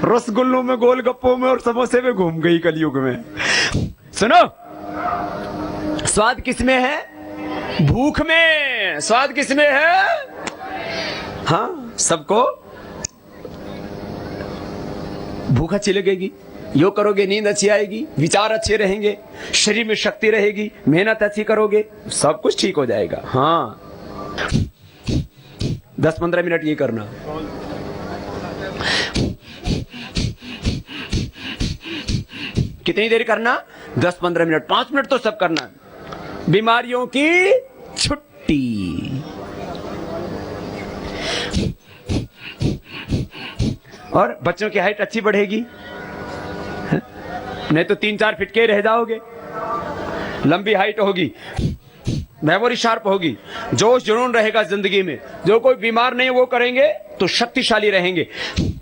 रसगुल्लों में, गोलगप्पों में और समोसे में घूम गई कलयुग में। सुनो, स्वाद किसमें है? भूख में। स्वाद किसमें है? हाँ, सबको भूख अच्छी लगेगी, योग करोगे नींद अच्छी आएगी, विचार अच्छे रहेंगे, शरीर में शक्ति रहेगी, मेहनत अच्छी करोगे, सब कुछ ठीक हो जाएगा। हाँ, 10-15 मिनट ये करना। कितनी देर करना? 10-15 मिनट, 5 मिनट तो सब करना। बीमारियों की छुट्टी। और बच्चों की हाइट अच्छी बढ़ेगी, नहीं तो 3-4 फीट के रह जाओगे। लंबी हाइट होगी, मेमोरी शार्प होगी, जोश जुनून रहेगा जिंदगी में। जो कोई बीमार नहीं वो करेंगे तो शक्तिशाली रहेंगे।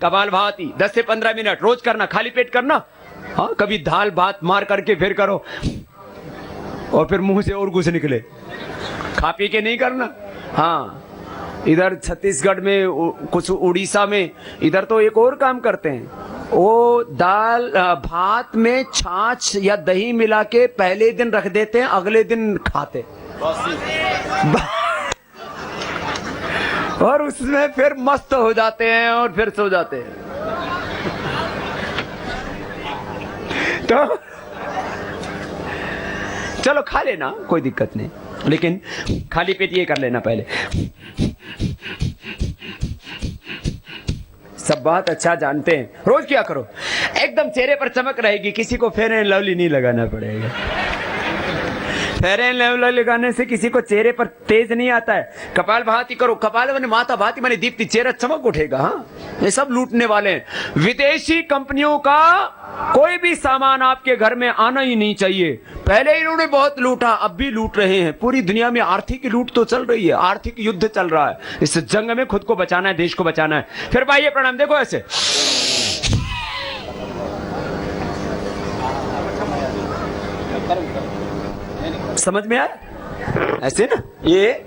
कपालभाति 10 से 15 मिनट रोज करना, खाली पेट करना। हाँ, कभी दाल भात मार करके फिर करो, और फिर मुंह से और कुछ निकले, खा पी के नहीं करना। हाँ, इधर छत्तीसगढ़ में, कुछ उड़ीसा में, इधर तो एक और काम करते हैं। वो दाल भात में छाछ या दही मिला के पहले दिन रख देते हैं, अगले दिन खाते और उसमें फिर मस्त हो जाते हैं और फिर सो जाते हैं। तो चलो खा लेना, कोई दिक्कत नहीं, लेकिन खाली पेट ये कर लेना पहले। सब बात अच्छा जानते हैं, रोज क्या करो, एकदम चेहरे पर चमक रहेगी। किसी को फेयर एंड लवली नहीं लगाना पड़ेगा। फेयर एंड लवली लगाने से किसी को चेहरे पर तेज नहीं आता है। कपाल भाती करो, कपाल माने माता भाती माने दीप्ति, चेहरा चमक उठेगा। हाँ, ये सब लूटने वाले हैं। विदेशी कंपनियों का कोई भी सामान आपके घर में आना ही नहीं चाहिए। पहले इन्होंने बहुत लूटा, अब भी लूट रहे हैं। पूरी दुनिया में आर्थिक लूट तो चल रही है, आर्थिक युद्ध चल रहा है। इस जंग में खुद को बचाना है, देश को बचाना है। फिर भाई ये प्रणाम देखो ऐसे, समझ में आया? ऐसे ना, ये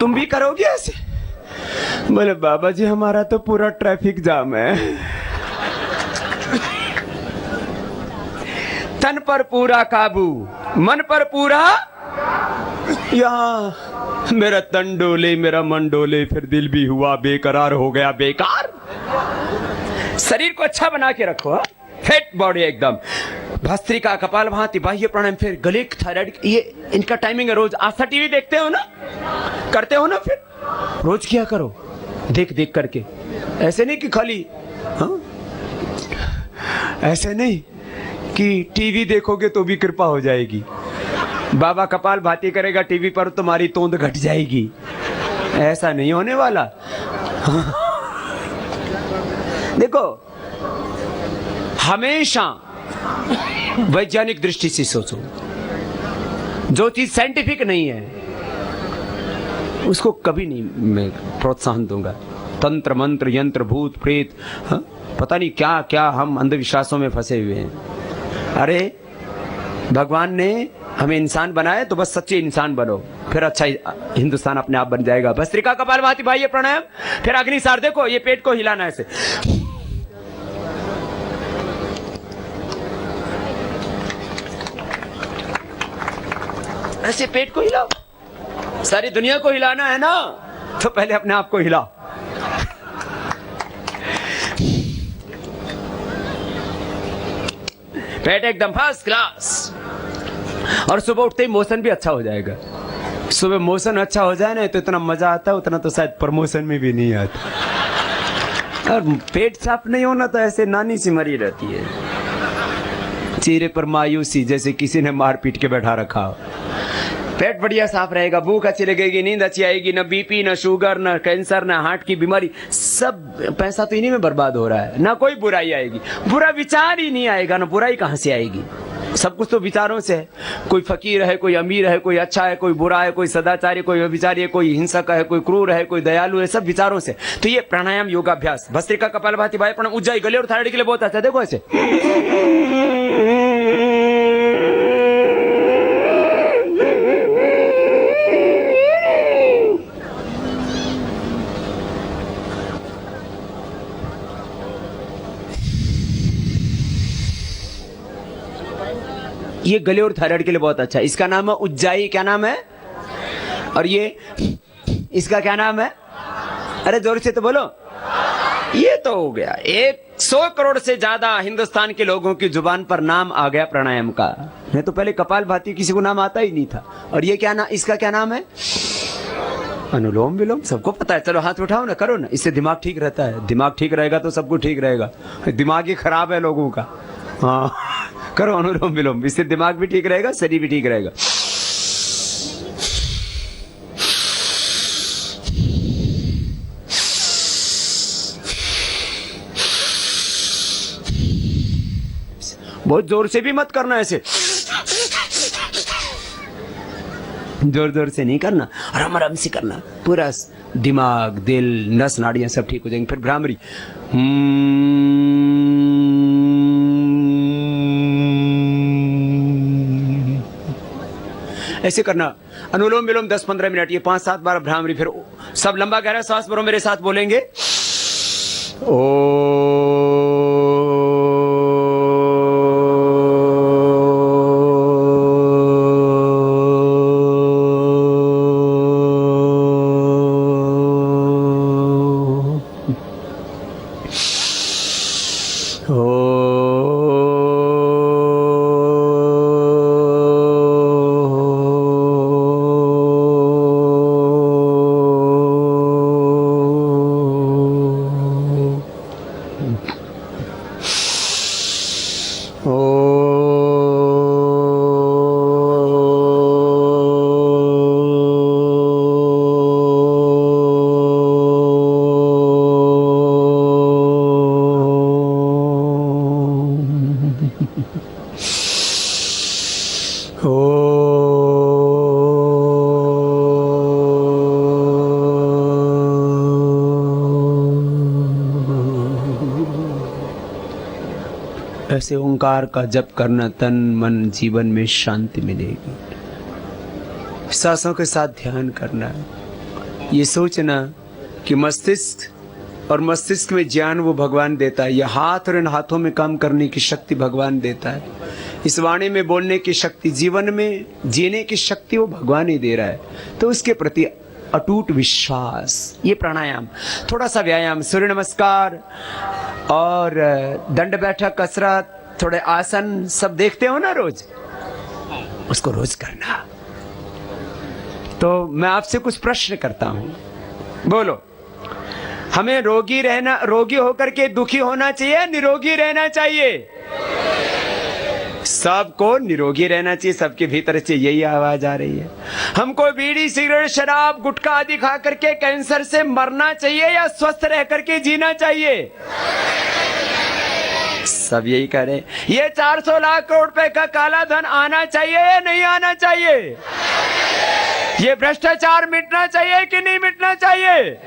तुम भी करोगे ऐसे? बोले बाबा जी हमारा तो पूरा ट्रैफिक जाम है। तन पर पूरा काबू, मन पर पूरा, यहाँ मेरा तन डोले मेरा मन डोले, फिर दिल भी हुआ बेकरार, हो गया बेकार। शरीर को अच्छा बना के रखो, फिट बॉडी एकदम। भस्त्रिका, कपालभाति, बाह्य प्राणायाम, फिर गले थायराइड, ये इनका टाइमिंग है। रोज आस्था टीवी देखते हो ना, करते हो ना, फिर रोज क्या करो, देख देख करके। ऐसे नहीं कि खाली, हाँ, ऐसे नहीं कि टीवी देखोगे तो भी कृपा हो जाएगी। बाबा कपाल भाती करेगा टीवी पर, तुम्हारी तोंद घट जाएगी। ऐसा नहीं होने वाला। देखो, हमेशा वैज्ञानिक दृष्टि से सोचो। जो चीज साइंटिफिक नहीं है उसको कभी नहीं मैं प्रोत्साहन दूंगा। तंत्र मंत्र यंत्र भूत प्रेत, हाँ? पता नहीं क्या क्या हम अंधविश्वासों में फंसे हुए हैं। अरे भगवान ने हमें इंसान बनाया तो बस सच्चे इंसान बनो, फिर अच्छा हिंदुस्तान अपने आप बन जाएगा। भस्त्रिका, कपालभाति, भाई प्राणायाम, फिर अग्निसार देखो, ये पेट को हिलाना ऐसे, ऐसे पेट को हिलाओ। सारी दुनिया को हिलाना है ना, तो पहले अपने आप को हिलाओ। पेट एकदम फर्स्ट क्लास। और सुबह उठते ही मोशन भी अच्छा हो जाएगा। सुबह मोशन अच्छा हो जाए ना तो इतना मजा आता है, उतना तो शायद प्रमोशन में भी नहीं आता। और पेट साफ नहीं होना तो ऐसे नानी सी मरी रहती है। चेहरे पर मायूसी, जैसे किसी ने मार पीट के बैठा रखा हो। पेट बढ़िया साफ रहेगा, भूख अच्छी लगेगी, नींद अच्छी आएगी, न बीपी, न शुगर, न कैंसर, न हार्ट की बीमारी। सब पैसा तो इन्हीं में बर्बाद हो रहा है। ना कोई बुराई आएगी, बुरा विचार ही नहीं आएगा, ना बुराई कहाँ से आएगी। सब कुछ तो विचारों से है। कोई फकीर है, कोई अमीर है, कोई अच्छा है, कोई बुरा है, कोई सदाचारी, कोई व्यभिचारी है, कोई हिंसक है, कोई क्रूर है, कोई दयालु है, सब विचारों से। तो ये प्राणायाम योगाभ्यास, भस्त्रिका, कपालभाति, वायु प्राणायाम, उज्जाई, गले और थायराइड के लिए बहुत अच्छा है। देखो ऐसे ये गले और थायराइड के लिए बहुत अच्छा है। इसका नाम है उज्जाई। क्या नाम है? और ये इसका क्या नाम है? अरे जोर से तो बोलो। ये तो हो गया 100 करोड़ से ज्यादा हिंदुस्तान के लोगों की जुबान पर नाम आ गया प्राणायाम का। नहीं तो पहले कपालभाति किसी को नाम आता ही नहीं था। और ये क्या नाम, इसका क्या नाम है? अनुलोम विलोम। सबको पता है। चलो हाथ उठाओ ना, करो ना, इससे दिमाग ठीक रहता है। दिमाग ठीक रहेगा तो सब कुछ ठीक रहेगा। दिमाग ही खराब है लोगों का। हाँ करो अनुलोम विलोम, इससे दिमाग भी ठीक रहेगा, शरीर भी ठीक रहेगा। बहुत जोर से भी मत करना, ऐसे जोर जोर से नहीं करना, आराम आराम से करना। पूरा दिमाग, दिल, नस नाड़ियां सब ठीक हो जाएंगी। फिर भ्रामरी ऐसे करना। अनुलोम विलोम 10-15 मिनट, ये 5-7 बार भ्रामरी। फिर सब लंबा गहरा सांस भरो, मेरे साथ बोलेंगे ऐसे ओंकार का जप करना, तन मन जीवन में शांति मिलेगी। सांसों के साथ ध्यान करना, ये सोचना कि मस्तिष्क और मस्तिष्क में ज्ञान वो भगवान देता है। यह हाथ और इन हाथों में काम करने की शक्ति भगवान देता है। इस वाणी में बोलने की शक्ति, जीवन में जीने की शक्ति वो भगवान ही दे रहा है। तो उसके प्रति अटूट विश्वास, ये प्राणायाम। थोड़ा सा व्यायाम, सूर्य नमस्कार और दंड बैठक, कसरत, थोड़े आसन, सब देखते हो ना रोज, उसको रोज करना। तो मैं आपसे कुछ प्रश्न करता हूं, बोलो। हमें रोगी रहना, रोगी होकर के दुखी होना चाहिए, निरोगी रहना चाहिए? सबको निरोगी रहना चाहिए। सबके भीतर से यही आवाज आ रही है। हमको बीड़ी, सिगरेट, शराब, गुटखा आदि खा करके कैंसर से मरना चाहिए या स्वस्थ रह करके जीना चाहिए? सब यही कह रहे हैं। ये 400 लाख करोड़ रुपए का काला धन आना चाहिए या नहीं आना चाहिए? ये भ्रष्टाचार मिटना चाहिए कि नहीं मिटना चाहिए?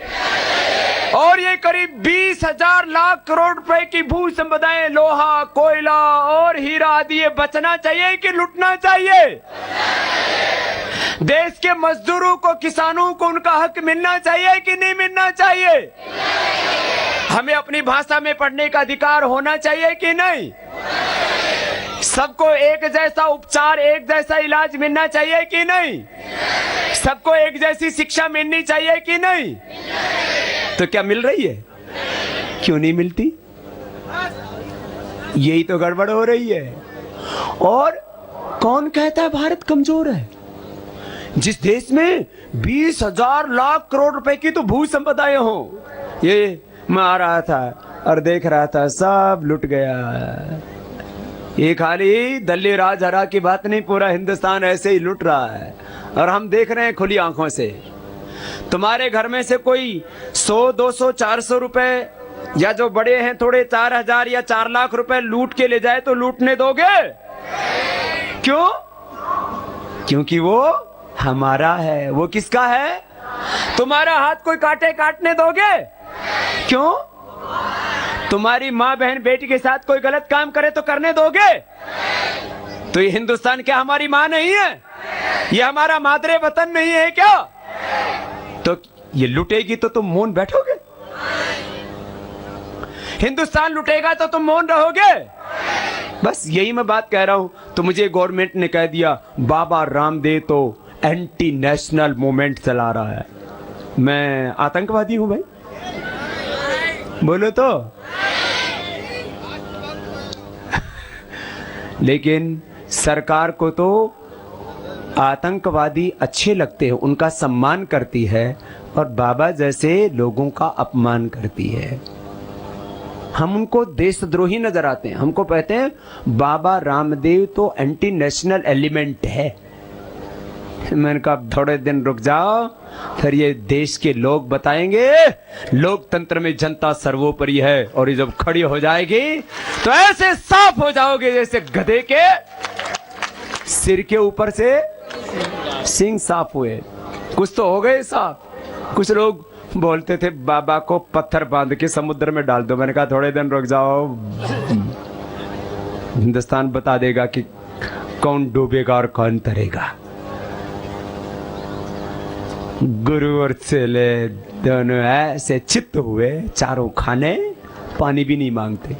और ये करीब 20,000 लाख करोड़ रुपए की भू संपदाएं, लोहा, कोयला और हीरा आदि, ये बचना चाहिए कि लुटना चाहिए? देश के मजदूरों को, किसानों को उनका हक मिलना चाहिए कि नहीं मिलना चाहिए? हमें अपनी भाषा में पढ़ने का अधिकार होना चाहिए कि नहीं? सबको एक जैसा उपचार, एक जैसा इलाज मिलना चाहिए कि नहीं? सबको एक जैसी शिक्षा मिलनी चाहिए कि नहीं? तो क्या मिल रही है? क्यों नहीं मिलती? यही तो गड़बड़ हो रही है। और कौन कहता है भारत कमजोर है? जिस देश में 20,000 लाख करोड़ रुपए की तो भू संपदाएं हो। ये मैं आ रहा था और देख रहा था, सब लुट गया। ये खाली दल्ली राजहरा की बात नहीं, पूरा हिंदुस्तान ऐसे ही लुट रहा है और हम देख रहे हैं खुली आंखों से। तुम्हारे घर में से कोई 100, 200, 400 रुपए या जो बड़े हैं थोड़े 4000 या 4 लाख रुपए लूट के ले जाए तो लूटने दोगे? क्यों? क्योंकि वो हमारा है। वो किसका है? तुम्हारा हाथ कोई काटने दोगे? क्यों? तुम्हारी माँ बहन बेटी के साथ कोई गलत काम करे तो करने दोगे? तो ये हिंदुस्तान क्या हमारी माँ नहीं है? ये हमारा मादरे वतन नहीं है क्या? तो ये लुटेगी तो तुम मौन बैठोगे? हिंदुस्तान लुटेगा तो तुम मौन रहोगे? बस यही मैं बात कह रहा हूं। तो मुझे गवर्नमेंट ने कह दिया बाबा रामदेव तो एंटी नेशनल मूवमेंट चला रहा है। मैं आतंकवादी हूं भाई? बोलो तो। लेकिन सरकार को तो आतंकवादी अच्छे लगते हैं, उनका सम्मान करती है और बाबा जैसे लोगों का अपमान करती है। हम उनको देशद्रोही नजर आते हैं। हमको कहते हैं बाबा रामदेव तो एंटी नेशनल एलिमेंट है। मैंने कहा थोड़े दिन रुक जाओ, फिर ये देश के लोग बताएंगे लोकतंत्र में जनता सर्वोपरि है, और ये जब खड़ी हो जाएगी तो ऐसे साफ हो जाओगे जैसे गधे के सिर के ऊपर से सिंह साफ हुए। कुछ तो हो गए साफ। कुछ लोग बोलते थे बाबा को पत्थर बांध के समुद्र में डाल दो। मैंने कहा थोड़े दिन रुक जाओ, हिंदुस्तान बता देगा कि कौन डूबेगा और कौन तरेगा। गुरु और चेले दोनों ऐसे चित्त हुए, चारों खाने पानी भी नहीं मांगते।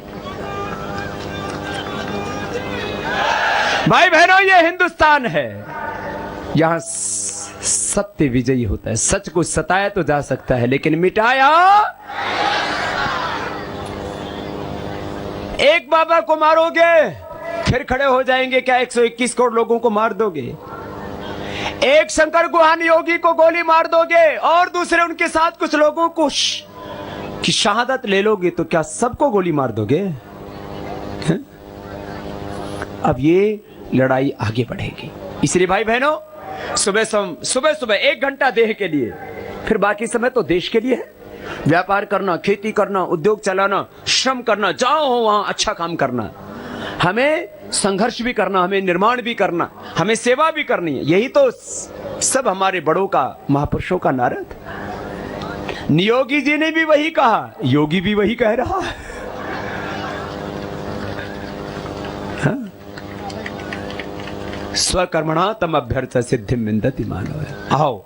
भाई बहनों, ये हिंदुस्तान है, यहां सत्य विजयी होता है। सच को सताया तो जा सकता है लेकिन मिटाया। एक बाबा को मारोगे फिर खड़े हो जाएंगे क्या 121 करोड़ लोगों को मार दोगे? एक शंकर गुहानी योगी को गोली मार दोगे और दूसरे उनके साथ कुछ लोगों को की शहादत ले लोगे तो क्या सबको गोली मार दोगे? है? अब ये लड़ाई आगे बढ़ेगी। इसलिए भाई बहनों, सुबह 1 घंटा देह के लिए, फिर बाकी समय तो देश के लिए है। व्यापार करना, खेती करना, उद्योग चलाना, श्रम करना, जहां हो वहां अच्छा काम करना। हमें संघर्ष भी करना, हमें निर्माण भी करना, हमें सेवा भी करनी है। यही तो सब हमारे बड़ों का, महापुरुषों का नारा था। नियोगी जी ने भी वही कहा, योगी भी वही कह रहा है। हाँ? स्वकर्मणा तम अभ्यर्थ सिद्धिं विन्दति मानव। आओ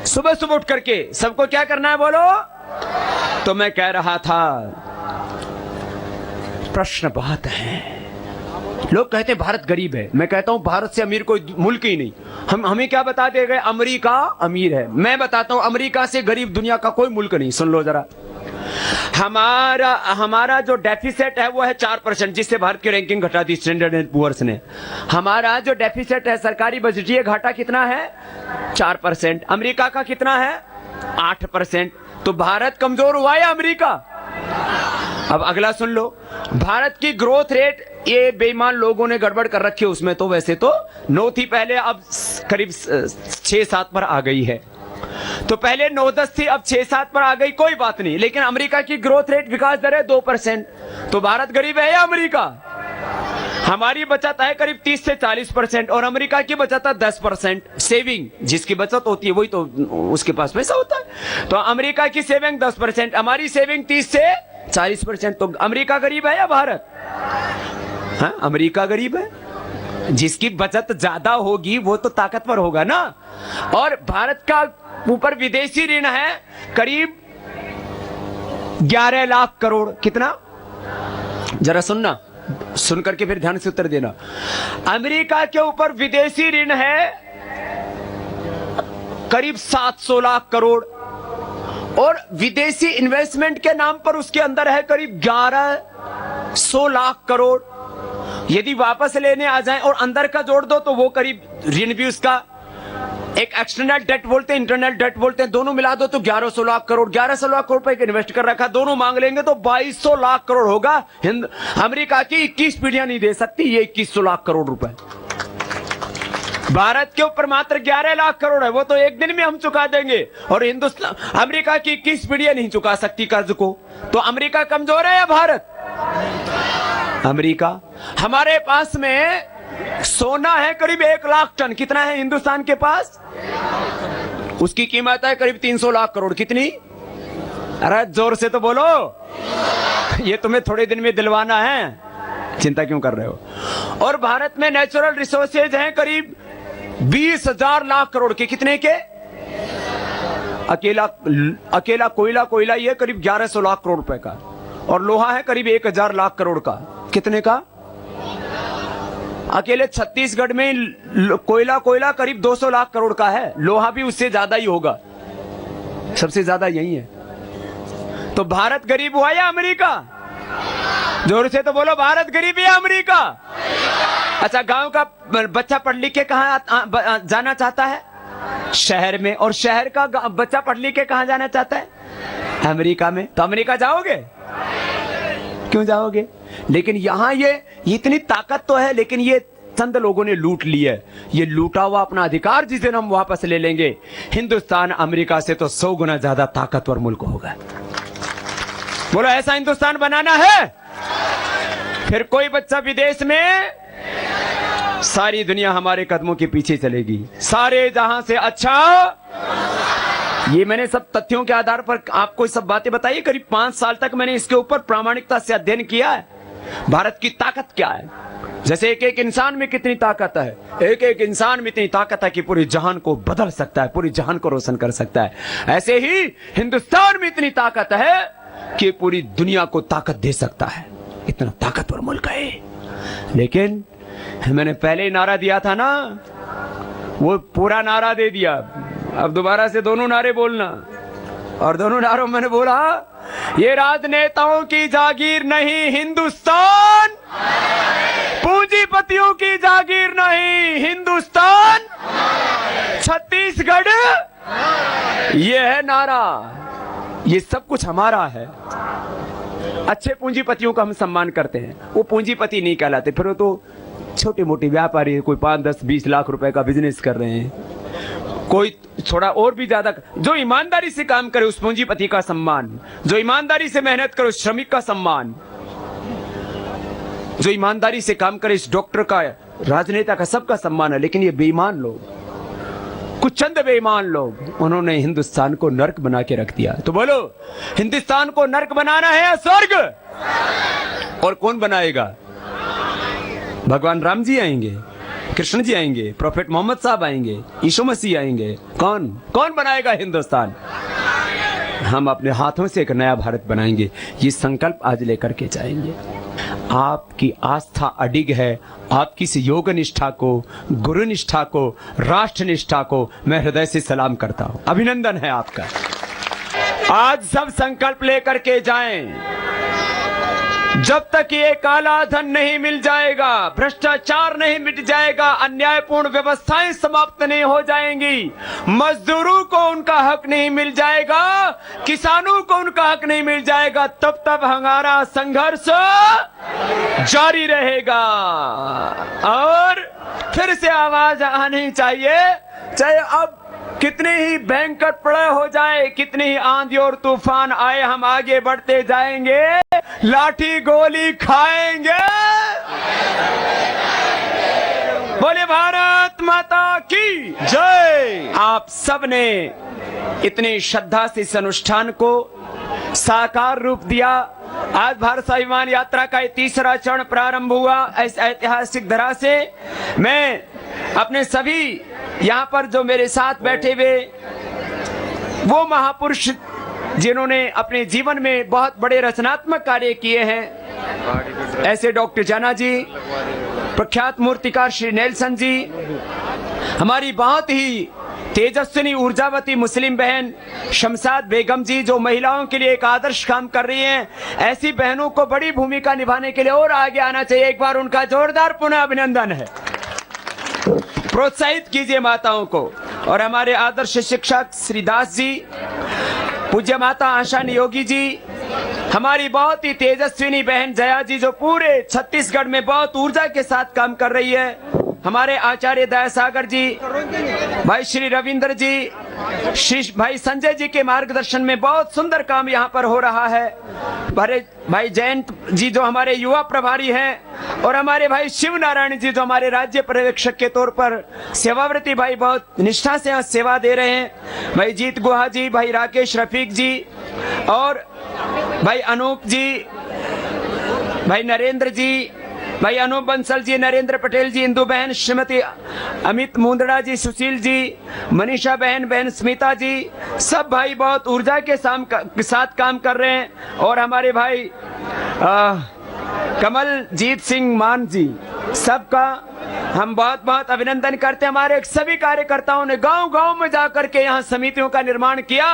सुबह उठ करके सबको क्या करना है बोलो। तो मैं कह रहा था प्रश्न बहुत है। लोग कहते हैं भारत गरीब है। मैं कहता हूं भारत से अमीर कोई मुल्क ही नहीं। हमें क्या बता दे गए? अमेरिका अमीर है। मैं बताता हूं अमेरिका से गरीब दुनिया का कोई मुल्क नहीं। सुन लो जरा, हमारा जो डेफिसिट है वो है 4%, जिससे भारत की रैंकिंग घटा दी स्टैंडर्ड एंड पुअर्स ने। हमारा जो डेफिसिट है सरकारी बजटीय घाटा कितना है? 4%। अमेरिका का कितना है? 8%। तो भारत कमजोर हुआ या अमेरिका? अब अगला सुन लो, भारत की ग्रोथ रेट ये बेईमान लोगों ने गड़बड़ कर रखी है। उसमें तो वैसे तो 9 थी पहले, अब करीब 6-7 पर आ गई है। तो पहले 9-10 थी, अब 6-7 पर आ गई, कोई बात नहीं। लेकिन अमेरिका की ग्रोथ रेट, विकास दर है 2%। तो भारत गरीब है या अमेरिका? हमारी बचत है करीब 30 से 40% और अमेरिका की बचत है 10%। सेविंग, जिसकी बचत होती है वही तो उसके पास पैसा होता है। तो अमेरिका की सेविंग 10%, हमारी सेविंग 30 से 40%। तो अमेरिका गरीब है या भारत? हाँ, अमेरिका गरीब है। जिसकी बचत ज्यादा होगी वो तो ताकतवर होगा ना। और भारत का ऊपर विदेशी ऋण है करीब 11 लाख करोड़। कितना? जरा सुनना, सुन करके फिर ध्यान से उत्तर देना। अमेरिका के ऊपर विदेशी ऋण है करीब 700 लाख करोड़ और विदेशी इन्वेस्टमेंट के नाम पर उसके अंदर है करीब 1100 लाख करोड़। यदि वापस लेने आ जाएं और अंदर का जोड़ दो तो वो करीब ऋण भी उसका एक एक्सटर्नल डेट बोलते हैं, इंटरनल डेट बोलते हैं, दोनों मिला दो तो 1100 लाख करोड़, 1100 लाख करोड़ रुपए इन्वेस्ट कर रखा, दोनों मांग लेंगे तो 2200 लाख करोड़ होगा। अमेरिका की 21 पीढ़ियां नहीं दे सकती ये 2100 लाख करोड़ रुपए। भारत के ऊपर मात्र 11 लाख करोड़ है, वो तो एक दिन में हम चुका देंगे, और हिंदुस्तान, अमेरिका की 21 पीढ़ियां नहीं चुका सकती कर्ज को। तो अमेरिका कमजोर है या भारत? अमेरिका। हमारे पास में सोना है करीब 1 लाख टन। कितना है हिंदुस्तान के पास? उसकी कीमत है करीब 300 लाख करोड़। कितनी? अरे जोर से तो बोलो, ये तुम्हें थोड़े दिन में दिलवाना है, चिंता क्यों कर रहे हो? और भारत में नेचुरल रिसोर्सेज हैं करीब 20,000 लाख करोड़ के। कितने के? अकेला कोयला ये करीब 1100 लाख करोड़ रुपए का, और लोहा है करीब 1000 लाख करोड़ का। कितने का? अकेले छत्तीसगढ़ में कोयला करीब 200 लाख करोड़ का है, लोहा भी उससे ज्यादा ही होगा, सबसे ज्यादा यही है। तो भारत गरीब हुआ या अमेरिका? जोर से तो बोलो, भारत गरीब या अमेरिका? अच्छा, गांव का बच्चा पढ़ लिख के कहां जाना चाहता है? शहर में। और शहर का बच्चा पढ़ लिख के कहां जाना चाहता है? अमेरिका में। तो अमेरिका जाओगे? क्यों जाओगे? लेकिन यहां ये इतनी ताकत तो है, लेकिन ये चंद लोगों ने लूट ली है। ये लूटा हुआ अपना अधिकार जिस दिन हम वापस ले लेंगे, हिंदुस्तान अमेरिका से तो 100 गुना ज्यादा ताकतवर मुल्क होगा। बोलो, ऐसा हिंदुस्तान बनाना है? फिर कोई बच्चा विदेश में, सारी दुनिया हमारे कदमों के पीछे चलेगी, सारे जहां से अच्छा। ये मैंने सब तथ्यों के आधार पर आपको सब बातें बताई। करीब 5 साल तक मैंने इसके ऊपर प्रामाणिकता से अध्ययन किया है। भारत की ताकत क्या है, जैसे एक एक इंसान में कितनी ताकत है, एक एक इंसान में इतनी ताकत है कि पूरी जहान को बदल सकता है, पूरी जहान को रोशन कर सकता है। ऐसे ही हिंदुस्तान में इतनी ताकत है कि पूरी दुनिया को ताकत दे सकता है। इतना ताकतवर मुल्क है। लेकिन मैंने पहले ही नारा दिया था ना, वो पूरा नारा दे दिया। अब दोबारा से दोनों नारे बोलना, और दोनों नारों में मैंने बोला, ये राजनेताओं की जागीर नहीं हिंदुस्तान, पूंजीपतियों की जागीर नहीं हिंदुस्तान, छत्तीसगढ़, ये है नारा। ये सब कुछ हमारा है। अच्छे पूंजीपतियों का हम सम्मान करते हैं, वो पूंजीपति नहीं कहलाते, फिर वो तो छोटे मोटे व्यापारी है, कोई 5, 10, 20 लाख रुपए का बिजनेस कर रहे हैं, कोई थोड़ा और भी ज्यादा। जो ईमानदारी से काम करे उस पूंजीपति का सम्मान, जो ईमानदारी से मेहनत करे उस श्रमिक का सम्मान, जो ईमानदारी से काम करे इस डॉक्टर का, राजनेता का, सबका सम्मान है। लेकिन ये बेईमान लोग, कुछ चंद बेईमान लोग, उन्होंने हिंदुस्तान को नर्क बना के रख दिया। तो बोलो, हिंदुस्तान को नर्क बनाना है या स्वर्ग? और कौन बनाएगा? भगवान राम जी आएंगे, कृष्ण जी आएंगे, प्रोफेट मोहम्मद साहब आएंगे, यीशु मसीह आएंगे। कौन बनाएगा हिंदुस्तान? हम अपने हाथों से एक नया भारत बनाएंगे। ये संकल्प आज लेकर के जाएंगे। आपकी आस्था अडिग है। आपकी इस योग निष्ठा को, गुरु निष्ठा को, राष्ट्र निष्ठा को मैं हृदय से सलाम करता हूं। अभिनंदन है आपका। आज सब संकल्प लेकर के जाएं। जब तक ये काला धन नहीं मिल जाएगा, भ्रष्टाचार नहीं मिट जाएगा, अन्यायपूर्ण व्यवस्थाएं समाप्त नहीं हो जाएंगी, मजदूरों को उनका हक नहीं मिल जाएगा, किसानों को उनका हक नहीं मिल जाएगा, तब तक हमारा संघर्ष जारी रहेगा। और फिर से आवाज आनी चाहिए, चाहे अब कितने ही भयंकर प्रलय हो जाए, कितनी ही आंधी और तूफान आए, हम आगे बढ़ते जाएंगे, लाठी गोली खाएंगे। बोले भारत माता की जय। आप सब ने इतनी श्रद्धा से इस अनुष्ठान को साकार रूप दिया। आज भारत स्वाभिमान यात्रा का 3रा चरण प्रारंभ हुआ। इस ऐतिहासिक धरा से मैं अपने सभी यहाँ पर जो मेरे साथ बैठे हुए वो महापुरुष जिन्होंने अपने जीवन में बहुत बड़े रचनात्मक कार्य किए हैं, ऐसे डॉक्टर जाना जी, प्रख्यात मूर्तिकार श्री नेल्सन जी, हमारी बहुत ही तेजस्विनी ऊर्जावती मुस्लिम बहन शमशाद बेगम जी, जो महिलाओं के लिए एक आदर्श काम कर रही हैं। ऐसी बहनों को बड़ी भूमिका निभाने के लिए और आगे आना चाहिए। एक बार उनका जोरदार पुनः अभिनंदन है। प्रोत्साहित कीजिए माताओं को। और हमारे आदर्श शिक्षक श्री दास जी, पूज्य माता आशा नियोगी जी, हमारी बहुत ही तेजस्विनी बहन जया जी जो पूरे छत्तीसगढ़ में बहुत ऊर्जा के साथ काम कर रही है, हमारे आचार्य दयासागर जी, भाई श्री रविंद्र जी, श्री भाई संजय जी के मार्गदर्शन में बहुत सुंदर काम यहाँ पर हो रहा है। भाई जयंत जी जो हमारे युवा प्रभारी हैं और हमारे भाई शिव नारायण जी जो हमारे राज्य पर्यवेक्षक के तौर पर सेवाव्रती भाई बहुत निष्ठा से यहाँ सेवा दे रहे हैं। भाई जीत गुहा जी, भाई राकेश रफीक जी और भाई अनूप जी, भाई नरेंद्र जी, भाई अनूप बंसल जी, नरेंद्र पटेल जी, इंदु बहन, श्रीमती अमित मुंदड़ा जी, सुशील जी, मनीषा बहन, बहन स्मिता जी, सब भाई बहुत ऊर्जा के साथ काम कर रहे हैं। और हमारे भाई कमलजीत सिंह मान जी, सबका हम बहुत बहुत अभिनंदन करते हैं। हमारे सभी कार्यकर्ताओं ने गांव-गांव में जाकर के यहाँ समितियों का निर्माण किया,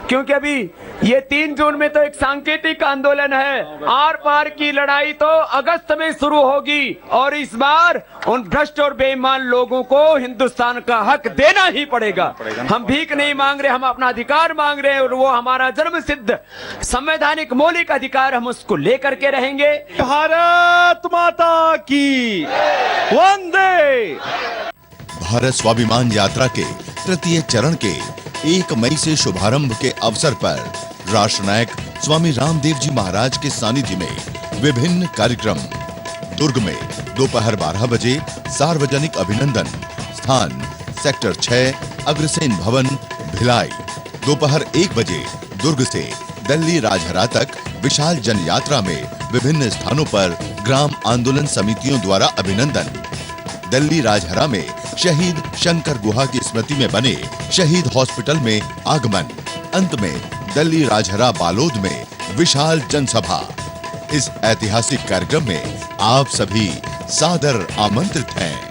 क्योंकि अभी ये 3 जून में तो एक सांकेतिक आंदोलन है, आर पार की लड़ाई तो अगस्त में शुरू होगी और इस बार उन भ्रष्ट और बेईमान लोगों को हिंदुस्तान का हक देना ही पड़ेगा। हम भीख नहीं मांग रहे, हम अपना अधिकार मांग रहे हैं और वो हमारा जन्म सिद्ध संवैधानिक मौलिक अधिकार, हम उसको लेकर के रहेंगे। भारत माता की वंदे। भारत स्वाभिमान यात्रा के तृतीय चरण के 1 मई से शुभारंभ के अवसर पर राष्ट्रनायक स्वामी रामदेव जी महाराज के सानिध्य में विभिन्न कार्यक्रम। दुर्ग में दोपहर 12 बजे सार्वजनिक अभिनंदन। स्थान सेक्टर 6 अग्रसेन भवन, भिलाई। दोपहर 1 बजे दुर्ग से दिल्ली राजहरा तक विशाल जन यात्रा में विभिन्न स्थानों पर ग्राम आंदोलन समितियों द्वारा अभिनंदन। दिल्ली राजहरा में शहीद शंकर गुहा की स्मृति में बने शहीद हॉस्पिटल में आगमन। अंत में दिल्ली राजहरा बालोद में विशाल जनसभा। इस ऐतिहासिक कार्यक्रम में आप सभी सादर आमंत्रित हैं।